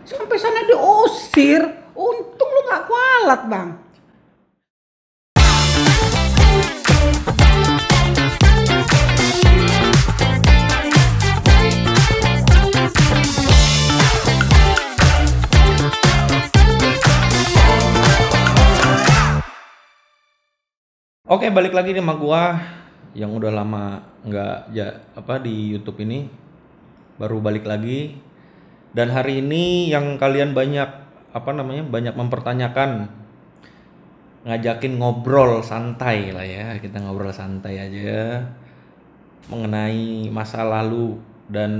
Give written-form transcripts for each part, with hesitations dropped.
Sampai sana diusir. Untung lu nggak kualat, Bang. Oke, balik lagi nih sama gua yang udah lama nggak di YouTube ini, baru balik lagi. Dan hari ini yang kalian banyak banyak mempertanyakan, ngajakin ngobrol santai lah ya, kita ngobrol santai aja mengenai masa lalu dan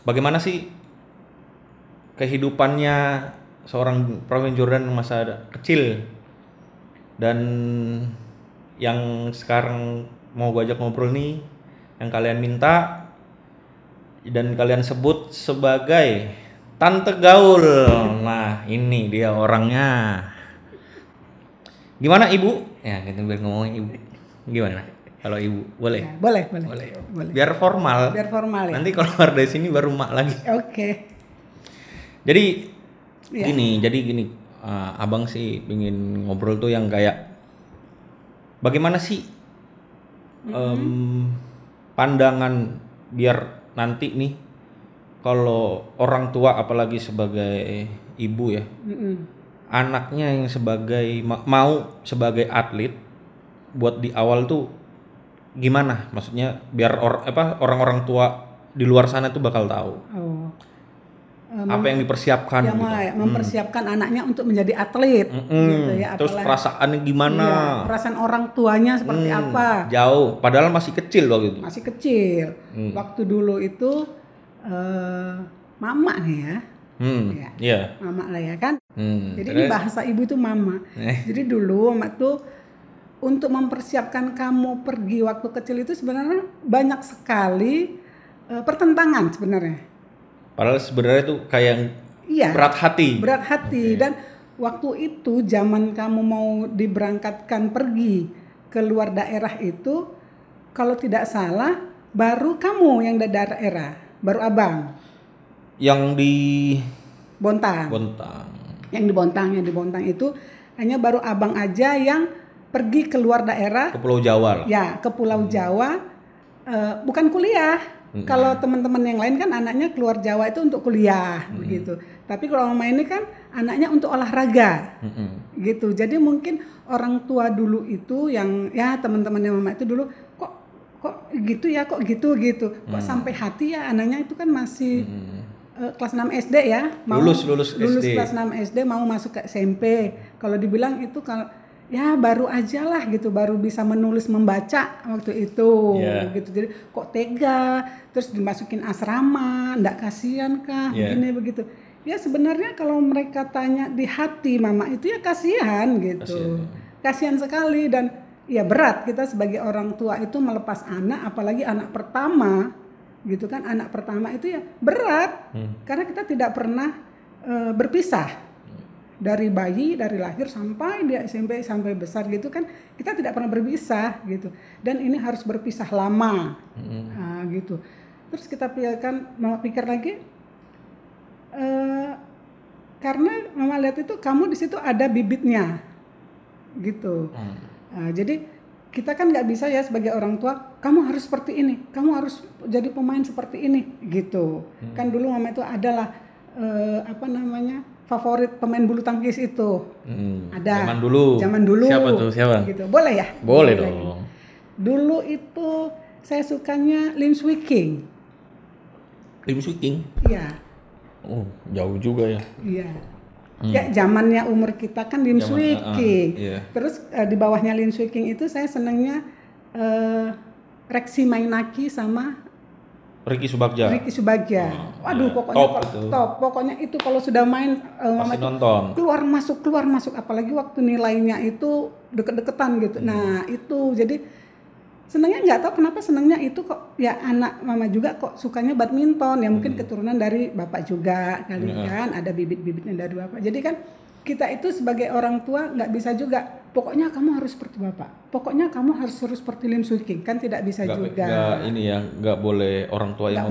bagaimana sih kehidupannya seorang Pravin Jordan masa kecil. Dan yang sekarang mau gue ajak ngobrol nih, yang kalian minta dan kalian sebut sebagai Tante Gaul. Nah, ini dia orangnya. Gimana Ibu? Ya, kita biar ngomongin Ibu. Gimana? Kalau Ibu, boleh? Ya, boleh. Biar formal. Biar formal ya. Nanti kalau keluar dari sini baru mak lagi. Oke. Jadi Ya. gini, abang sih pingin ngobrol tuh yang kayak bagaimana sih pandangan biar nanti nih kalau orang tua apalagi sebagai ibu ya, anaknya yang mau sebagai atlet buat di awal tuh gimana? Maksudnya biar orang-orang tua di luar sana tuh bakal tahu. Apa yang dipersiapkan yang gitu. mempersiapkan anaknya untuk menjadi atlet gitu ya. Terus perasaannya gimana? Iya, perasaan orang tuanya seperti apa? Jauh, padahal masih kecil waktu itu. Masih kecil. Waktu dulu itu mama nih ya. Iya. Mama lah ya kan. Jadi Terus? ini bahasa ibu itu mama. Jadi dulu mama tuh untuk mempersiapkan kamu pergi waktu kecil itu sebenarnya banyak sekali pertentangan sebenarnya. Padahal sebenarnya tuh kayak berat hati. Berat hati. Dan waktu itu zaman kamu mau diberangkatkan pergi ke luar daerah itu, kalau tidak salah baru kamu yang dari daerah, baru abang. Yang di Bontang. Yang di Bontang itu hanya baru abang aja yang pergi ke luar daerah. Ke Pulau Jawa lah. Ya, ke Pulau Jawa, bukan kuliah. Kalau teman-teman yang lain kan anaknya keluar Jawa itu untuk kuliah begitu. Tapi kalau mama ini kan anaknya untuk olahraga. Gitu. Jadi mungkin orang tua dulu itu yang ya teman-temannya mama itu dulu kok gitu ya, kok gitu. Kok sampai hati ya anaknya itu kan masih kelas 6 SD ya. Lulus SD. Kelas 6 SD mau masuk ke SMP. Kalau dibilang itu kalau ya baru aja lah gitu, baru bisa menulis membaca waktu itu gitu. Jadi kok tega terus dimasukin asrama, ndak kasihan kah begini begitu. Ya sebenarnya kalau mereka tanya di hati mama itu ya kasihan gitu. Kasihan sekali dan ya berat kita sebagai orang tua itu melepas anak, apalagi anak pertama gitu kan. Anak pertama itu ya berat karena kita tidak pernah berpisah. Dari bayi, dari lahir sampai dia SMP sampai besar gitu kan kita tidak pernah berpisah gitu, dan ini harus berpisah lama gitu. Terus kita mama pikir lagi karena mama lihat itu kamu di situ ada bibitnya gitu. Jadi kita kan nggak bisa ya sebagai orang tua kamu harus seperti ini, kamu harus jadi pemain seperti ini gitu. Kan dulu mama itu adalah favorit pemain bulu tangkis itu. Ada. Zaman dulu. Siapa? Gitu. Boleh ya? Boleh dong. Dulu itu saya sukanya Lim Swee King. Lim Swee King? Iya. Oh, jauh juga ya. Iya. Ya zamannya umur kita kan Lim Swee King. Terus di bawahnya Lim Swee King itu saya senangnya Reksi Mainaki sama Ricky Subagja. Waduh, pokoknya top. Pokoknya itu kalau sudah main pasti nonton. Keluar masuk apalagi waktu nilainya itu deket-deketan gitu. Nah, itu jadi senangnya nggak tahu kenapa senangnya itu kok ya anak mama juga kok sukanya badminton. Ya mungkin keturunan dari bapak juga kali kan, ada bibit-bibitnya dari bapak. Jadi kan kita itu sebagai orang tua nggak bisa juga pokoknya kamu harus seperti bapak, pokoknya kamu harus seperti Lim Swee King, kan tidak bisa juga. Nggak boleh orang tua yang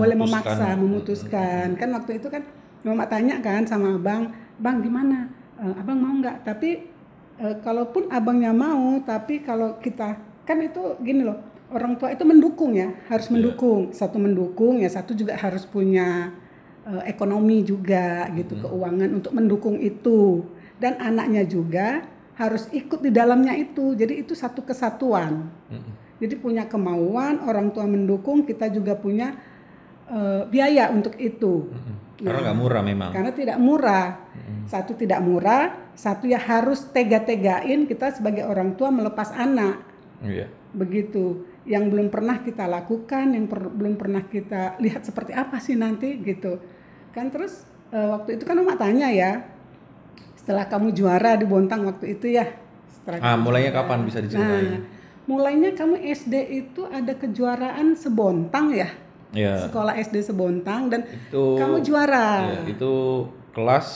memutuskan. Kan waktu itu kan Mama tanya kan sama abang, bang gimana? Abang mau nggak? Tapi kalaupun abangnya mau, tapi kalau kita kan itu gini loh, orang tua itu mendukung ya, harus mendukung. Satu mendukung ya, satu juga harus punya ekonomi juga gitu, keuangan untuk mendukung itu. Dan anaknya juga harus ikut di dalamnya itu. Jadi itu satu kesatuan. Jadi punya kemauan, orang tua mendukung, kita juga punya biaya untuk itu. Karena nggak murah memang. Karena tidak murah. Satu tidak murah, satu ya harus tega-tegain kita sebagai orang tua melepas anak. Iya. Begitu. Yang belum pernah kita lakukan, yang belum pernah kita lihat seperti apa sih nanti gitu. Kan terus waktu itu kan Mama tanya ya, setelah kamu juara di Bontang waktu itu ya. Mulainya kapan bisa diceritain? Nah, mulainya kamu SD itu ada kejuaraan sebontang ya? Iya. Sekolah SD sebontang dan itu, kamu juara. Iya, itu kelas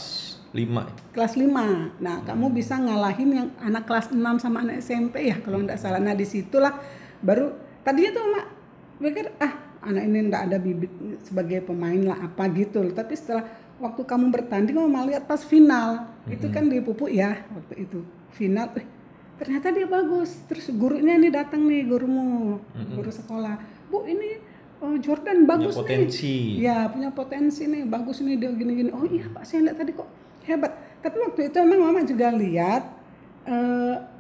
5. Kelas 5. Nah, kamu bisa ngalahin yang anak kelas 6 sama anak SMP ya kalau enggak salah. Nah, disitulah baru tadinya tuh Mak pikir anak ini enggak ada bibit sebagai pemain lah apa gitu. Tapi setelah waktu kamu bertanding Mama lihat pas final, itu kan di Pupuk ya waktu itu. Final ternyata dia bagus. Terus gurunya ini datang nih, gurumu, guru sekolah. Bu, ini Jordan bagus punya potensi. nih. Ya, punya potensi nih, bagus nih dia gini-gini. Oh iya Pak, saya lihat tadi kok hebat. Tapi waktu itu emang Mama juga lihat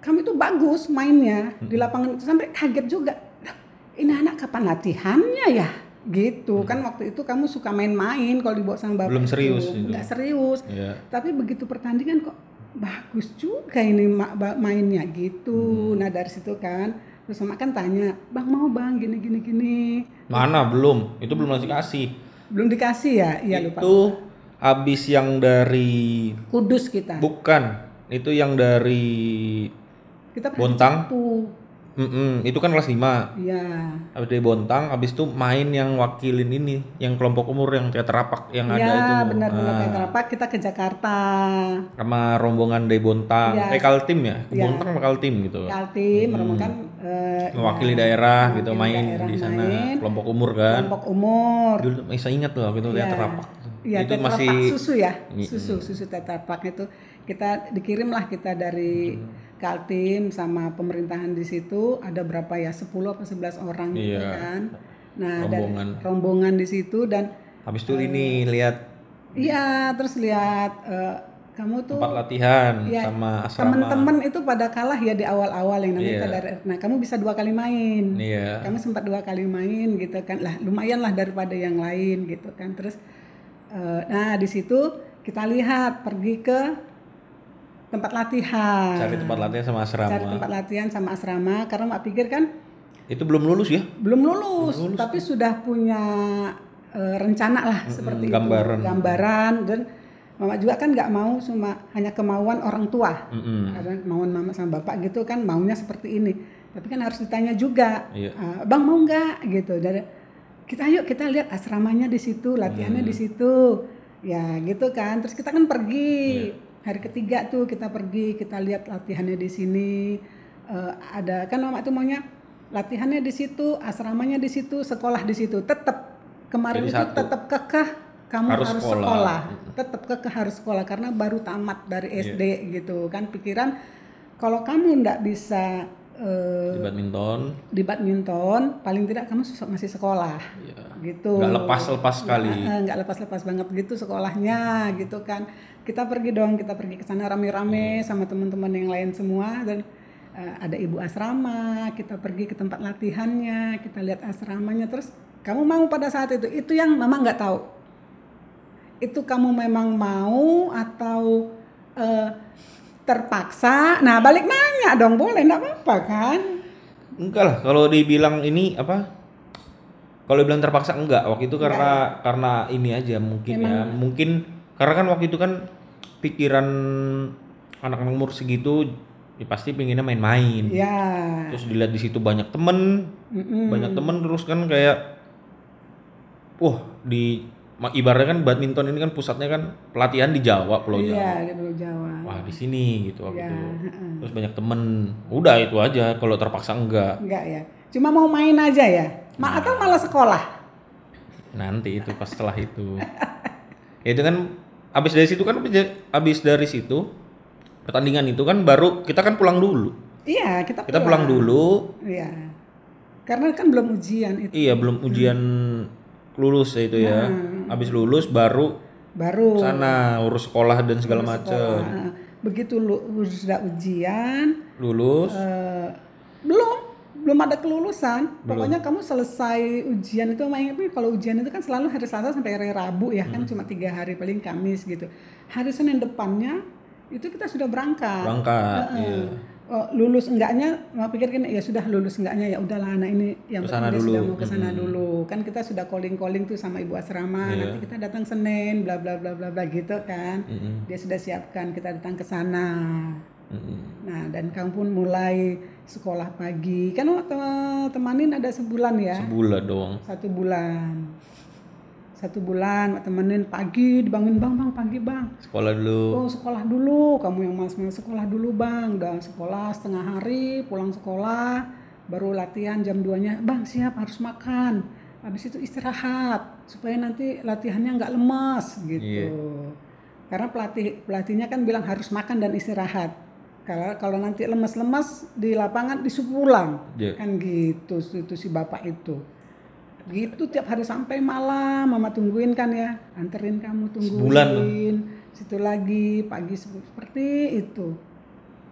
kamu itu bagus mainnya di lapangan itu sampai kaget juga. Ini anak kapan latihannya ya? Gitu kan waktu itu kamu suka main-main kalau dibawa sama bapak. Belum serius itu. Enggak serius. Yeah. Tapi begitu pertandingan kok bagus juga ini mainnya gitu. Nah dari situ kan terus Mama kan tanya, bang mau bang gini. Mana belum? Itu belum dikasih. Belum dikasih ya? Iya lupa. Itu habis yang dari Kudus kita. Bukan, itu yang dari kita Bontang. Itu kan kelas 5. Iya. Habis dari Bontang, habis itu main yang wakilin ini, yang kelompok umur yang teater yang ada itu. Iya, benar-benar teater kita ke Jakarta. Sama rombongan dari Bontang, Kaltim ya? Ke Bontang sama Kaltim gitu. Kaltim, rombongan mewakili daerah gitu, main di sana. Kelompok umur kan? Kelompok umur. Dulu masih ingat tuh waktu itu teater rapak. Iya, itu teater masih susu ya. Susu teater itu kita dikirimlah kita dari Kaltim sama pemerintahan di situ ada berapa ya 10 atau 11 orang gitu kan. Nah, rombongan di situ dan habis itu ini lihat terus lihat kamu tuh tempat latihan sama asrama. Teman-teman itu pada kalah ya di awal-awal yang namanya nah, kamu bisa 2 kali main. Kamu sempat 2 kali main gitu kan. Lah, lumayan lah daripada yang lain gitu kan. Terus nah di situ kita lihat pergi ke tempat latihan. Cari tempat latihan sama asrama. Cari tempat latihan sama asrama karena Mak pikir kan itu belum lulus ya? Belum lulus, tapi sudah punya rencana lah seperti gambaran dan Mama juga kan nggak mau cuma hanya kemauan orang tua. Karena kemauan Mama sama Bapak gitu kan maunya seperti ini. Tapi kan harus ditanya juga, Bang mau nggak gitu. Dari kita lihat asramanya di situ, latihannya di situ. Ya gitu kan. Terus kita kan pergi. Hari ketiga tuh kita pergi, kita lihat latihannya di sini. Ada kan Mama tuh maunya latihannya di situ, asramanya di situ, sekolah di situ. Tetap kemarin itu tetap kekeh kamu harus sekolah. Tetap kekeh harus sekolah karena baru tamat dari SD gitu kan. Pikiran kalau kamu ndak bisa di badminton paling tidak kamu masih sekolah gitu. Nggak lepas sekali. Nggak lepas banget gitu sekolahnya gitu kan. Kita pergi ke sana rame-rame sama teman-teman yang lain semua dan ada ibu asrama, kita pergi ke tempat latihannya, kita lihat asramanya. Terus kamu mau pada saat itu yang Mama nggak tahu. Itu kamu memang mau atau terpaksa? Nah balik nanya dong, boleh nggak apa-apa kan? Enggak lah, kalau dibilang ini apa? Kalau dibilang terpaksa enggak, waktu itu karena ini aja mungkin mungkin karena kan waktu itu kan pikiran anak-anak umur segitu ya pasti pengennya main-main. Terus dilihat di situ banyak temen terus kan kayak ibaratnya kan badminton ini kan pusatnya kan pelatihan di Jawa, Pulau Jawa. Iya, di Pulau Jawa. Wah, di sini gitu waktu itu. Terus banyak temen. Udah itu aja, kalau terpaksa enggak. Enggak ya. Cuma mau main aja ya. Atau malah sekolah. Nanti itu pas setelah itu. Ya itu kan abis dari situ pertandingan itu kan baru kita kan pulang dulu. Iya, kita pulang dulu. Iya. Karena kan belum ujian itu. Iya, belum ujian lulus ya itu ya. Abis lulus baru sana urus sekolah dan segala macam. Begitu sudah ujian, lulus. Belum ada kelulusan. Pokoknya kamu selesai ujian itu, kalau ujian itu kan selalu hari Selasa sampai hari Rabu ya, kan cuma 3 hari, paling Kamis gitu. Hari Senin depannya itu kita sudah berangkat. Iya. Lulus enggaknya, mau pikir kan ya sudah lulus enggaknya ya udahlah, anak ini yang kesana dulu. Sudah mau kesana dulu. Kan kita sudah calling tuh sama ibu asrama, nanti kita datang Senin bla bla bla bla bla gitu kan. Dia sudah siapkan kita datang ke sana. Nah, dan kamu pun mulai sekolah pagi. Kan temanin ada sebulan ya. Sebulan doang. 1 bulan. 1 bulan temenin pagi, dibangun bang pagi bang. Sekolah dulu. Oh sekolah dulu, kamu yang malas sekolah dulu bang. Udah sekolah setengah hari, pulang sekolah, baru latihan jam 2-nya. Bang siap harus makan. Habis itu istirahat supaya nanti latihannya nggak lemas gitu. Yeah. Karena pelatihnya kan bilang harus makan dan istirahat. Kalau nanti lemas-lemas di lapangan disuruh pulang. Yeah. Kan gitu itu si bapak itu. Gitu tiap hari sampai malam mama tungguin kan ya, anterin kamu tungguin. Sebulan. Situ lagi pagi seperti itu.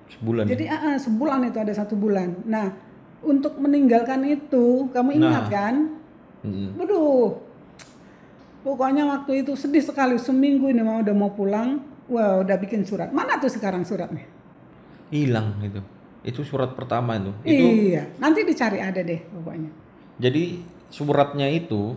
Sebulan. Jadi sebulan itu ada 1 bulan. Nah untuk meninggalkan itu kamu ingat kan? Waduh, pokoknya waktu itu sedih sekali. Seminggu ini mama udah mau pulang, wah udah bikin surat. Mana tuh sekarang suratnya? Hilang itu. Itu surat pertama itu. Iya, nanti dicari ada deh pokoknya. Jadi suratnya itu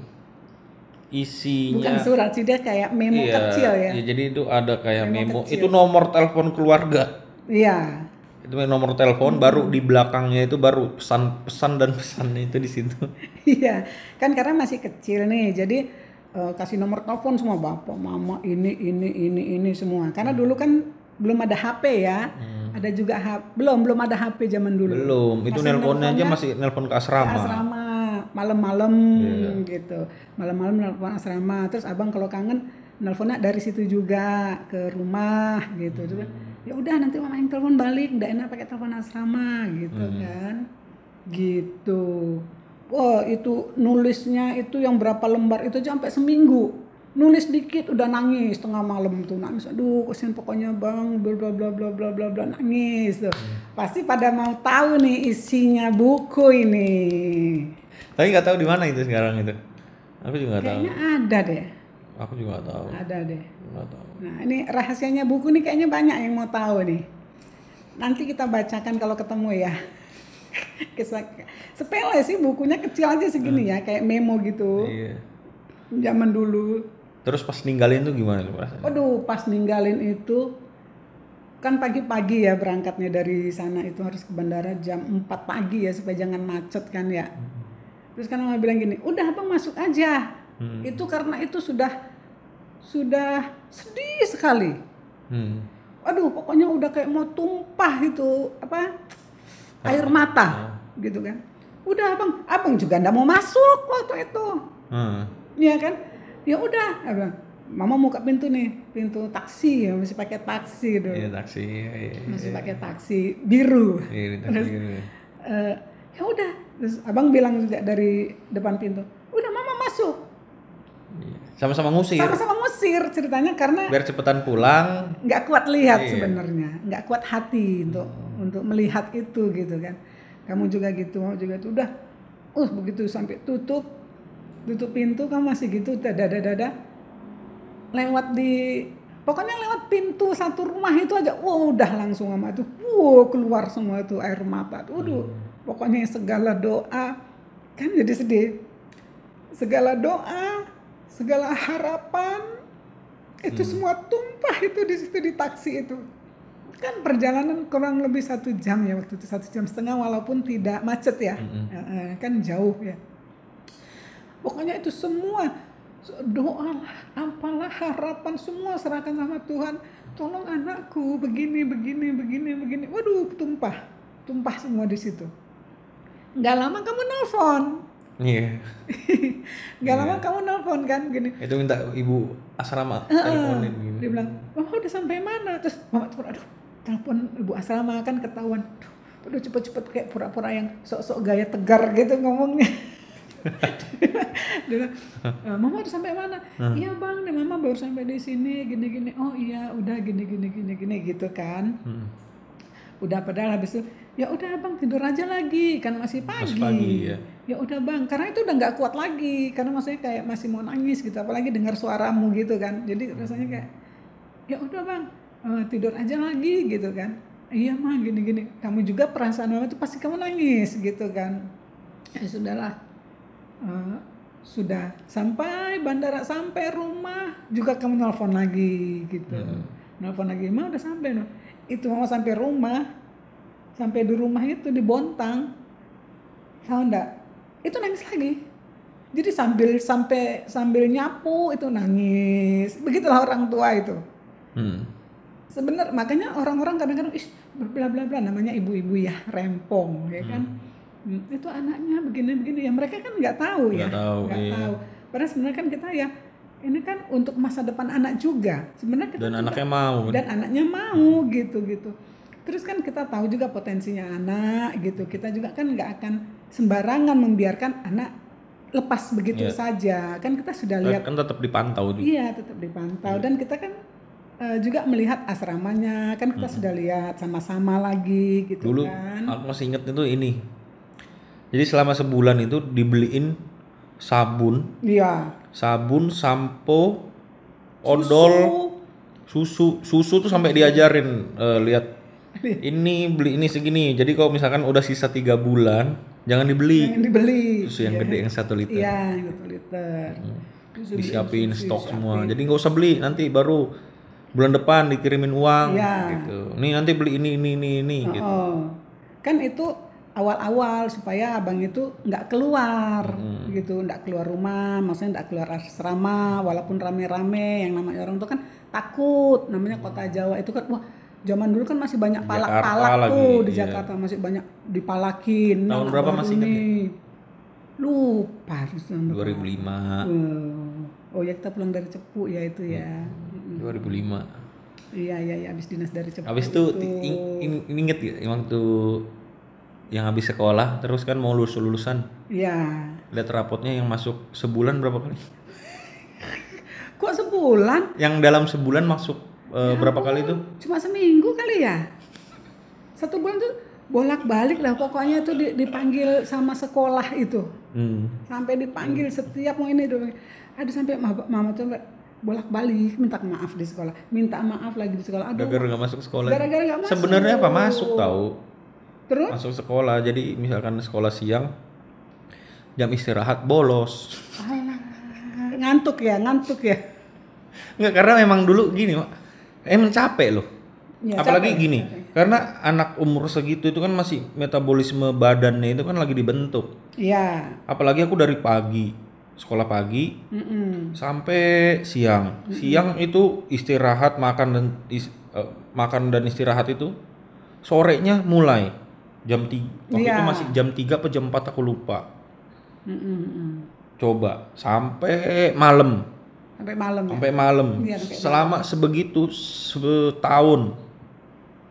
isinya bukan surat sih, dia kayak memo kecil ya. Iya, jadi itu ada kayak memo itu nomor telepon keluarga. Iya. Itu nomor telepon, baru di belakangnya itu baru pesan dan pesannya itu di situ. Iya, kan karena masih kecil nih, jadi kasih nomor telepon semua bapak, mama, ini semua. Karena dulu kan belum ada HP ya. Ada juga belum ada HP zaman dulu. Belum, itu nelponnya aja masih nelpon ke asrama. Malam-malam gitu. Malam-malam nelpon asrama. Terus abang kalau kangen nelponnya dari situ juga ke rumah gitu. Ya udah nanti mama yang telepon balik, enggak enak pakai telepon asrama gitu kan. Gitu. Wah, itu nulisnya itu yang berapa lembar itu sampai seminggu. Nulis dikit udah nangis tengah malam tuh, nangis. Aduh, kasihan pokoknya bang, bla bla bla bla bla bla bla, nangis tuh. Pasti pada mau tahu nih isinya buku ini. Tapi nggak tahu di mana itu sekarang itu. Aku juga nggak tahu. Kayaknya ada deh. Aku juga nggak tahu. Ada deh. Nggak tahu. Nah ini rahasianya buku nih kayaknya banyak yang mau tahu nih. Nanti kita bacakan kalau ketemu ya. Sepele sih bukunya, kecil aja segini ya, kayak memo gitu. Iya. Zaman dulu. Terus pas ninggalin tuh gimana tuh rasanya? Waduh, pas ninggalin itu kan pagi-pagi ya berangkatnya dari sana, itu harus ke bandara jam 4 pagi ya supaya jangan macet kan ya. Terus kan mama bilang gini, udah abang masuk aja. Itu karena itu sudah sedih sekali. Waduh, pokoknya udah kayak mau tumpah itu air mata gitu kan. Udah abang juga nggak mau masuk waktu itu. Iya kan? Ya udah, abang. Mama buka pintu nih, pintu taksi ya, masih pakai taksi dulu. Iya, taksi. Iya. Masih pakai taksi biru. Iya, taksi biru. Ya udah, terus abang bilang juga dari depan pintu, udah mama masuk. Sama-sama ngusir. Sama-sama ngusir ceritanya karena biar cepetan pulang. Nggak kuat lihat sebenarnya, nggak kuat hati untuk melihat itu gitu kan. Kamu juga gitu, mau juga tuh udah, begitu sampai tutup pintu kamu masih gitu, dada. Pokoknya lewat pintu satu rumah itu aja, udah langsung mama itu, keluar semua itu air mata, pokoknya segala doa, kan jadi sedih, segala doa, segala harapan, itu semua tumpah itu di situ di taksi itu, kan perjalanan kurang lebih 1 jam ya waktu itu, 1,5 jam walaupun tidak macet ya, kan jauh ya, pokoknya itu semua. Doa, apalah harapan semua serahkan sama Tuhan. Tolong anakku begini. Waduh, tumpah semua di situ. Nggak lama kamu nelpon. Iya. Gak lama kamu nelpon kan gini. Itu minta ibu asrama teleponin gini. Dia bilang, mama udah sampai mana? Terus mama tuh, aduh, telepon ibu asrama kan ketahuan. Udah cepet-cepet kayak pura-pura yang sok-sok gaya tegar gitu ngomongnya. Dia bilang, mama udah sampai mana? Iya bang, nih mama baru sampai di sini, gini-gini. Oh iya, udah gini gitu kan. Udah padahal habis itu, ya udah bang tidur aja lagi kan masih pagi. Masih pagi ya. Ya udah bang, karena itu udah nggak kuat lagi, karena maksudnya kayak masih mau nangis gitu, apalagi dengar suaramu gitu kan. Jadi rasanya kayak, ya udah bang, tidur aja lagi gitu kan. Iya mah gini-gini, kamu juga perasaan mama itu pasti kamu nangis gitu kan. Ya sudahlah. Sudah sampai bandara, sampai rumah juga kamu nelpon lagi gitu. Nelpon lagi, mama udah sampai no. Itu mama sampai rumah, sampai di rumah itu di Bontang, tahu enggak? Itu nangis lagi. Jadi sambil nyapu itu nangis. Begitulah orang tua itu. Sebenarnya makanya orang-orang kadang-kadang berbla-bla-bla namanya ibu-ibu ya, rempong ya kan. Itu anaknya begini-begini ya, mereka kan nggak tahu ya. Nggak tahu. Padahal sebenarnya kan kita ya ini kan untuk masa depan anak juga. Sebenarnya kita dan anaknya mau. Dan anaknya mau gitu. Terus kan kita tahu juga potensinya anak gitu. Kita juga kan nggak akan sembarangan membiarkan anak lepas begitu saja. Kan kita sudah lihat. Kan tetap dipantau juga. Iya, tetap dipantau. Dan kita kan juga melihat asramanya. Kan kita sudah lihat sama-sama lagi gitu. Dulu kan. Aku masih inget itu ini. Jadi selama sebulan itu dibeliin sabun. Iya. Sabun, sampo, odol, susu tuh sampai diajarin lihat ini beli ini segini. Jadi kalau misalkan udah sisa 3 bulan jangan dibeli. Susu yang gede yang 1 liter. Iya, 1 liter. Disiapin stok semua. Jadi nggak usah beli, nanti baru bulan depan dikirimin uang gitu. Nih nanti beli ini gitu. Kan itu awal-awal supaya abang itu nggak keluar gitu, nggak keluar rumah, maksudnya nggak keluar asrama, walaupun rame-rame. Yang namanya orang tuh kan takut, namanya kota Jawa itu kan, wah zaman dulu kan masih banyak palak-palak tuh di Jakarta, masih banyak dipalakin. Tahun berapa masih ingat ya? Lupa. 2005. Oh ya, kita pulang dari Cepu ya itu ya. 2005. Iya, habis dinas dari Cepu. Habis itu inget ya waktu yang habis sekolah terus kan mau lulusan. Iya. Lihat rapotnya yang masuk sebulan berapa kali? Kok sebulan? Yang dalam sebulan masuk berapa kali itu? Cuma seminggu kali ya. 1 bulan tuh bolak-balik lah pokoknya itu dipanggil sama sekolah itu. Sampai dipanggil setiap mau ini dong. Aduh sampai mama tuh bolak-balik minta maaf di sekolah, minta maaf lagi di sekolah. Aduh. Gara-gara nggak masuk sekolah. Gara-gara nggak masuk. Sebenarnya apa masuk tahu? Terus? Masuk sekolah, jadi misalkan sekolah siang, jam istirahat bolos. Ngantuk ya. Enggak, karena memang dulu gini, Mak. Emang capek loh. Ya, apalagi capek, gini, karena anak umur segitu itu kan masih metabolisme badannya itu kan lagi dibentuk. Iya. Apalagi aku dari pagi, sekolah pagi, sampai siang. Siang itu istirahat, makan dan istirahat itu. Sorenya mulai jam 3, waktu itu masih jam 3 atau jam 4 aku lupa. Coba sampai malam. Sampai malam. Ya, selama sebegitu setahun.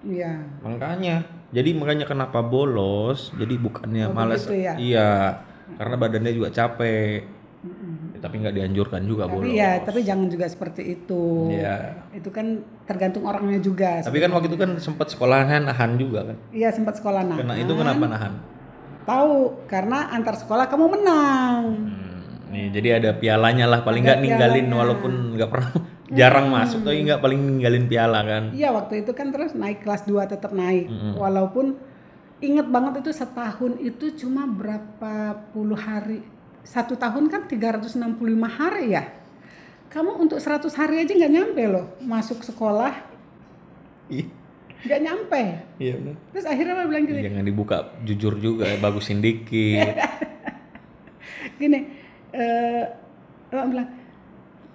Iya. Makanya kenapa bolos? Jadi bukannya malas. Gitu ya? Iya. Karena badannya juga capek. Tapi nggak dianjurkan juga bolos. Iya, tapi jangan juga seperti itu. Iya. Itu kan tergantung orangnya juga. Tapi kan waktu itu kan sempat sekolahan nahan juga kan? Iya, sempat sekolah nahan. Karena itu kenapa nahan? Tahu, karena antar sekolah kamu menang. Nih, jadi ada pialanya lah, paling nggak ninggalin walaupun nggak pernah jarang masuk, tapi nggak paling ninggalin piala kan? Iya, waktu itu kan terus naik kelas 2 tetap naik, walaupun inget banget itu setahun itu cuma berapa puluh hari. 1 tahun kan 365 hari ya. Kamu untuk 100 hari aja nggak nyampe loh masuk sekolah. Nggak nyampe. Iya benar. Terus akhirnya mama bilang gini. Jangan dibuka, jujur juga, bagusin dikit. Gini, mama bilang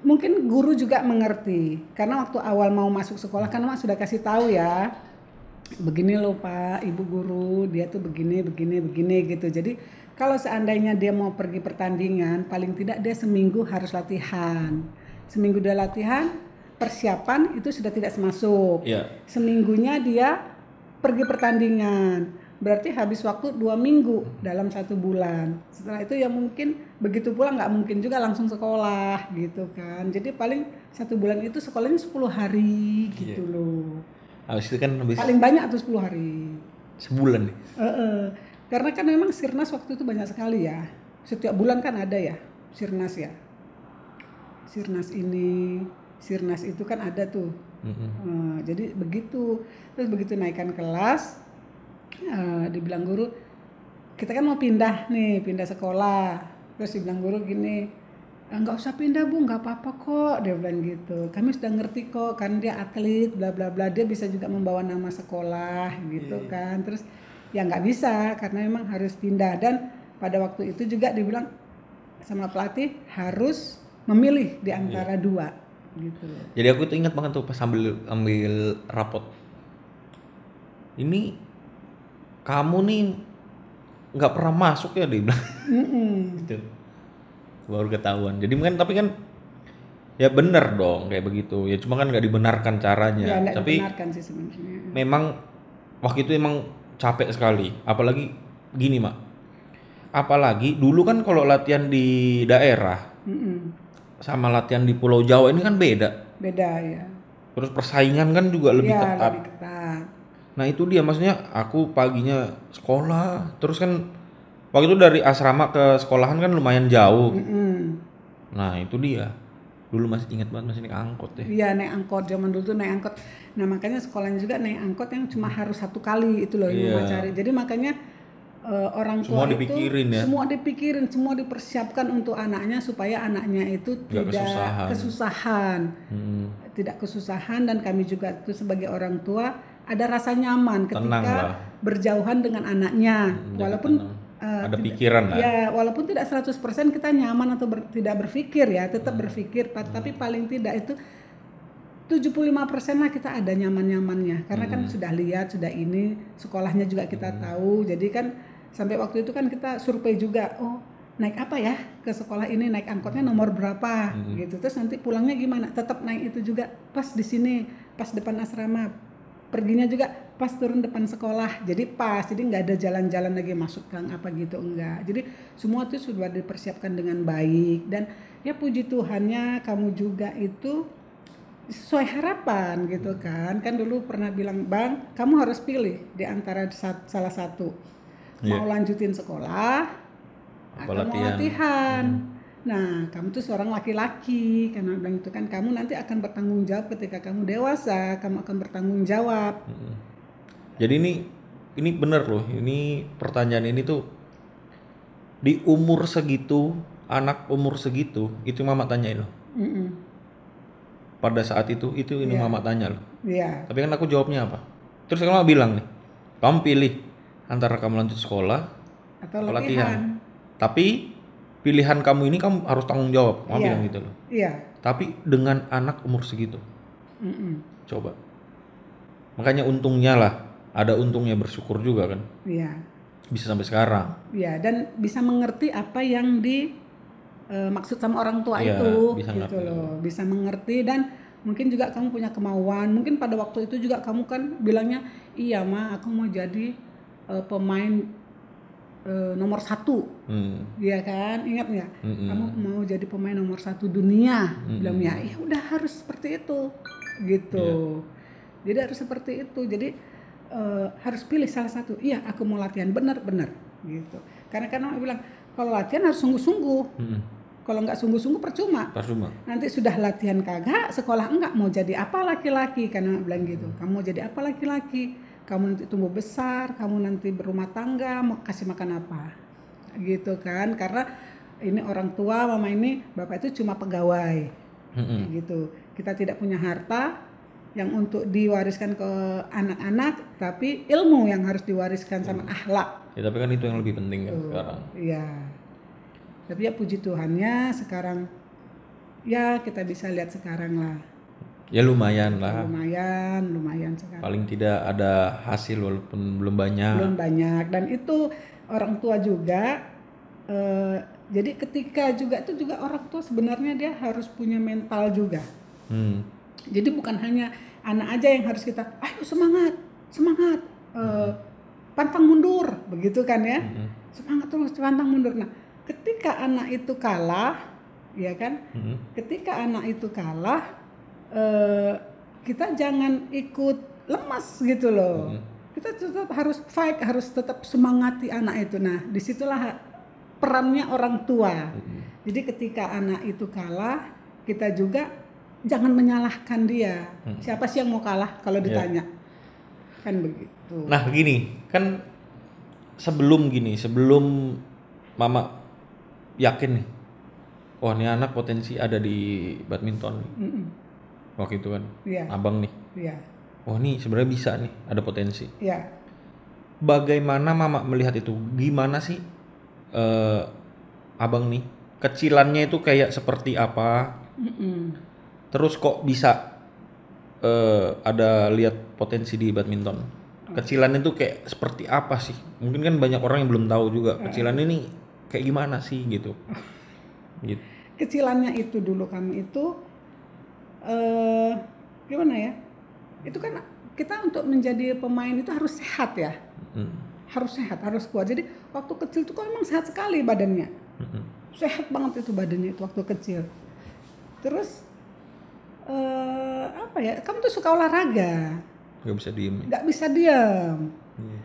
mungkin guru juga mengerti karena waktu awal mau masuk sekolah kan mama sudah kasih tahu ya. Begini loh Pak, Ibu guru, dia tuh begini gitu. Jadi Kalau seandainya dia mau pergi pertandingan, paling tidak dia seminggu harus latihan. Seminggu dia latihan, persiapan itu sudah tidak masuk. Iya. Seminggunya dia pergi pertandingan, berarti habis waktu 2 minggu dalam 1 bulan. Setelah itu ya mungkin begitu pulang nggak mungkin juga langsung sekolah gitu kan. Jadi paling 1 bulan itu sekolahnya 10 hari gitu loh. Habis itu kan Paling banyak tuh 10 hari. sebulan nih. Karena kan memang Sirnas waktu itu banyak sekali ya. Setiap bulan kan ada ya Sirnas ya. Sirnas ini, Sirnas itu kan ada tuh. Jadi begitu. Terus begitu naikkan kelas, dibilang guru, kita kan mau pindah sekolah. Terus dibilang guru gini, nggak usah pindah Bu, nggak apa-apa kok, dia bilang gitu. Kami sudah ngerti kok, kan dia atlet, bla bla bla, dia bisa juga membawa nama sekolah gitu kan. Terus ya nggak bisa karena memang harus pindah, dan pada waktu itu juga dibilang sama pelatih harus memilih di antara dua gitu. Jadi aku tuh ingat banget tuh pas ambil rapot. Ini kamu nih nggak pernah masuk ya, dia bilang. Gitu. Baru ketahuan. Jadi kan tapi kan ya bener dong kayak begitu. Ya cuma kan nggak dibenarkan caranya. Ya nggak tapi dibenarkan sih sebenarnya. memang waktu itu emang capek sekali. Apalagi gini Mak. Apalagi dulu kan kalau latihan di daerah sama latihan di Pulau Jawa ini kan beda. Beda ya. Terus persaingan kan juga lebih ketat. Lebih ketat. Nah itu dia, maksudnya aku paginya sekolah, terus kan waktu itu dari asrama ke sekolahan kan lumayan jauh. Nah itu dia, dulu masih ingat banget masih naik angkot ya. Iya naik angkot, zaman dulu tuh naik angkot. Nah makanya sekolahnya juga naik angkot yang cuma harus 1 kali itu loh yang Mama cari. Jadi makanya orang tua semua dipikirin itu ya. semua dipikirin, semua dipersiapkan untuk anaknya supaya anaknya itu tidak kesusahan. Tidak kesusahan, dan kami juga itu sebagai orang tua ada rasa nyaman ketika berjauhan dengan anaknya. Walaupun ada pikiran lah. Ya, walaupun tidak 100% kita nyaman atau tidak berpikir ya, tetap berpikir, tapi paling tidak itu 75% lah kita ada nyaman-nyamannya. Karena kan sudah lihat, sudah ini, sekolahnya juga kita tahu. Jadi kan sampai waktu itu kan kita survei juga, oh naik apa ya ke sekolah ini, naik angkotnya nomor berapa gitu. Terus nanti pulangnya gimana? Tetap naik itu juga pas di sini, pas depan asrama. Perginya juga pas turun depan sekolah, jadi pas, jadi nggak ada jalan-jalan lagi masuk gang apa gitu, enggak. Jadi semua itu sudah dipersiapkan dengan baik, dan ya puji Tuhannya kamu juga itu sesuai harapan gitu kan. Kan dulu pernah bilang, Bang, kamu harus pilih di antara salah satu, mau lanjutin sekolah atau mau latihan. Nah, kamu tuh seorang laki-laki, karena bilang itu kan kamu nanti akan bertanggung jawab ketika kamu dewasa, kamu akan bertanggung jawab. Jadi ini bener loh, ini pertanyaan ini tuh di umur segitu, anak umur segitu, itu Mama tanyain loh. Pada saat itu ini Mama tanya loh. Tapi kan aku jawabnya apa? Terus kamu bilang nih, kamu pilih antara kamu lanjut sekolah atau latihan. Tapi pilihan kamu ini kamu harus tanggung jawab, Mama bilang gitu loh. Tapi dengan anak umur segitu, coba. Makanya untungnya lah, ada untungnya, bersyukur juga kan. Bisa sampai sekarang. Dan bisa mengerti apa yang maksud sama orang tua itu, gitu loh. Bisa mengerti, dan mungkin juga kamu punya kemauan. Mungkin pada waktu itu juga kamu kan bilangnya, iya Ma, aku mau jadi pemain nomor 1, ya kan, ingat nggak? Kamu mau jadi pemain nomor 1 dunia, bilangnya, ya udah harus seperti itu, gitu. Jadi harus seperti itu. Jadi harus pilih salah satu. Iya, aku mau latihan benar-benar, gitu. Karena kan orang bilang kalau latihan harus sungguh-sungguh. Kalau nggak sungguh-sungguh percuma. Nanti sudah latihan kagak, sekolah enggak, mau jadi apa laki-laki? Karena bilang gitu. Kamu mau jadi apa laki-laki? Kamu nanti tumbuh besar, kamu nanti berumah tangga, mau kasih makan apa, gitu kan? Karena ini orang tua, Mama ini, Bapak itu cuma pegawai, gitu. Kita tidak punya harta yang untuk diwariskan ke anak-anak, tapi ilmu yang harus diwariskan sama akhlak. Ya tapi kan itu yang lebih penting kan sekarang. Iya. Tapi ya puji Tuhannya sekarang, ya kita bisa lihat sekarang lah. Ya lumayan lah. Lumayan sekarang. Paling tidak ada hasil walaupun belum banyak. Dan itu orang tua juga Jadi ketika juga itu juga orang tua sebenarnya dia harus punya mental juga. Jadi bukan hanya anak aja yang harus kita, ayo semangat, pantang mundur, begitu kan ya? Semangat terus, pantang mundur. Nah, ketika anak itu kalah, ya kan? Ketika anak itu kalah, kita jangan ikut lemas gitu loh. Kita tetap harus fight, harus tetap semangati anak itu. Nah, disitulah perannya orang tua. Jadi ketika anak itu kalah, kita juga jangan menyalahkan dia. Siapa sih yang mau kalah kalau ditanya? Kan begitu. Nah gini, kan sebelum mama yakin nih, wah ini anak potensi ada di badminton nih. Waktu itu kan, abang nih, wah ini sebenarnya bisa nih, ada potensi. Bagaimana mama melihat itu? Gimana sih abang nih, kecilannya itu kayak seperti apa? Terus kok bisa ada lihat potensi di badminton? Kecilan itu kayak seperti apa sih? Mungkin kan banyak orang yang belum tahu juga kecilan ini kayak gimana sih gitu. Kecilannya itu dulu kami itu gimana ya? Itu kan kita untuk menjadi pemain itu harus sehat ya. Harus sehat, harus kuat. Jadi waktu kecil tuh kok emang sehat sekali badannya. Sehat banget itu badannya itu waktu kecil. Terus apa ya? Kamu tuh suka olahraga. Gak bisa diem.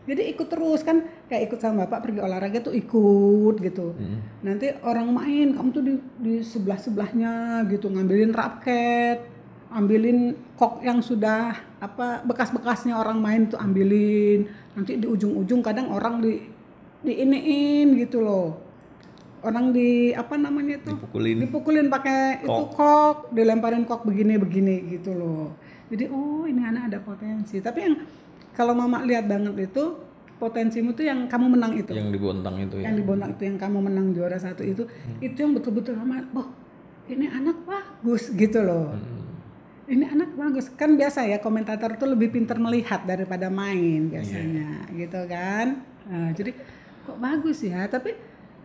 Jadi ikut terus kan, kayak ikut sama bapak pergi olahraga tuh ikut gitu. Nanti orang main, kamu tuh di sebelah-sebelahnya gitu, ngambilin raket, ambilin kok yang sudah apa bekas-bekasnya orang main tuh ambilin. Nanti di ujung-ujung kadang orang diiniin gitu loh. Orang apa namanya itu? Dipukulin pakai itu kok, dilemparin kok begini gitu loh. Jadi oh ini anak ada potensi. Tapi yang kalau mama lihat banget itu potensimu tuh yang kamu menang itu. Yang di Bontang itu ya. Yang di Bontang itu yang kamu menang juara 1 itu. Itu yang betul-betul mama, oh ini anak bagus gitu loh. Ini anak bagus. Kan biasa ya komentator tuh lebih pintar melihat daripada main biasanya gitu kan. Nah, jadi kok bagus ya. Tapi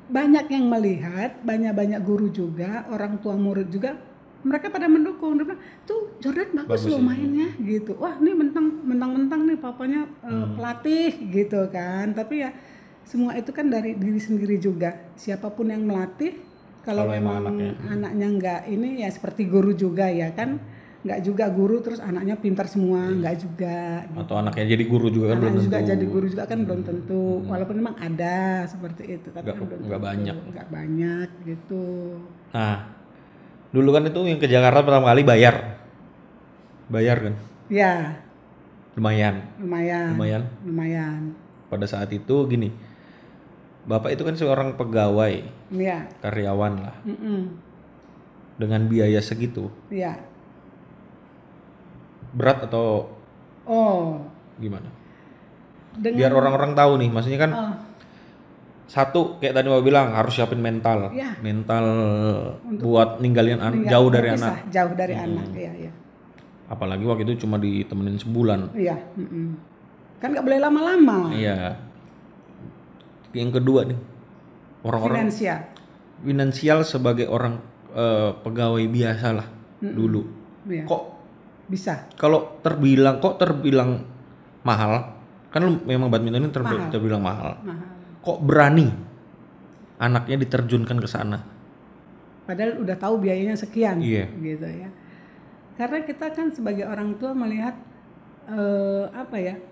banyak yang melihat, banyak guru juga, orang tua murid juga, mereka pada mendukung. Dia bilang, tuh Jordan bagus loh mainnya gitu. Wah ini mentang-mentang nih papanya pelatih gitu kan. Tapi ya semua itu kan dari diri sendiri juga. Siapapun yang melatih, kalau memang anaknya enggak ini ya seperti guru juga ya kan. Enggak juga guru terus anaknya pintar semua, enggak juga gitu. Atau anaknya jadi guru juga kan belum tentu. Juga jadi guru juga kan belum tentu. Walaupun memang ada seperti itu, tapi enggak banyak. Enggak banyak gitu. Nah, dulu kan itu yang ke Jakarta pertama kali bayar kan? Ya. Lumayan. Pada saat itu gini, bapak itu kan seorang pegawai, karyawan lah. Dengan biaya segitu. Iya. Berat atau gimana? Biar orang-orang tahu nih, maksudnya kan satu kayak tadi Mbak bilang harus siapin mental buat ninggalin jauh dari anak. Jauh dari anak, iya. Apalagi waktu itu cuma ditemenin sebulan. Iya. Kan nggak boleh lama-lama. Iya. Yang kedua nih, orang-orang finansial sebagai orang pegawai biasa lah dulu. Iya. Kok bisa? Kalau terbilang mahal, kan memang badminton ini terbilang mahal. Kok berani anaknya diterjunkan ke sana? Padahal udah tahu biayanya sekian, gitu ya. Karena kita kan sebagai orang tua melihat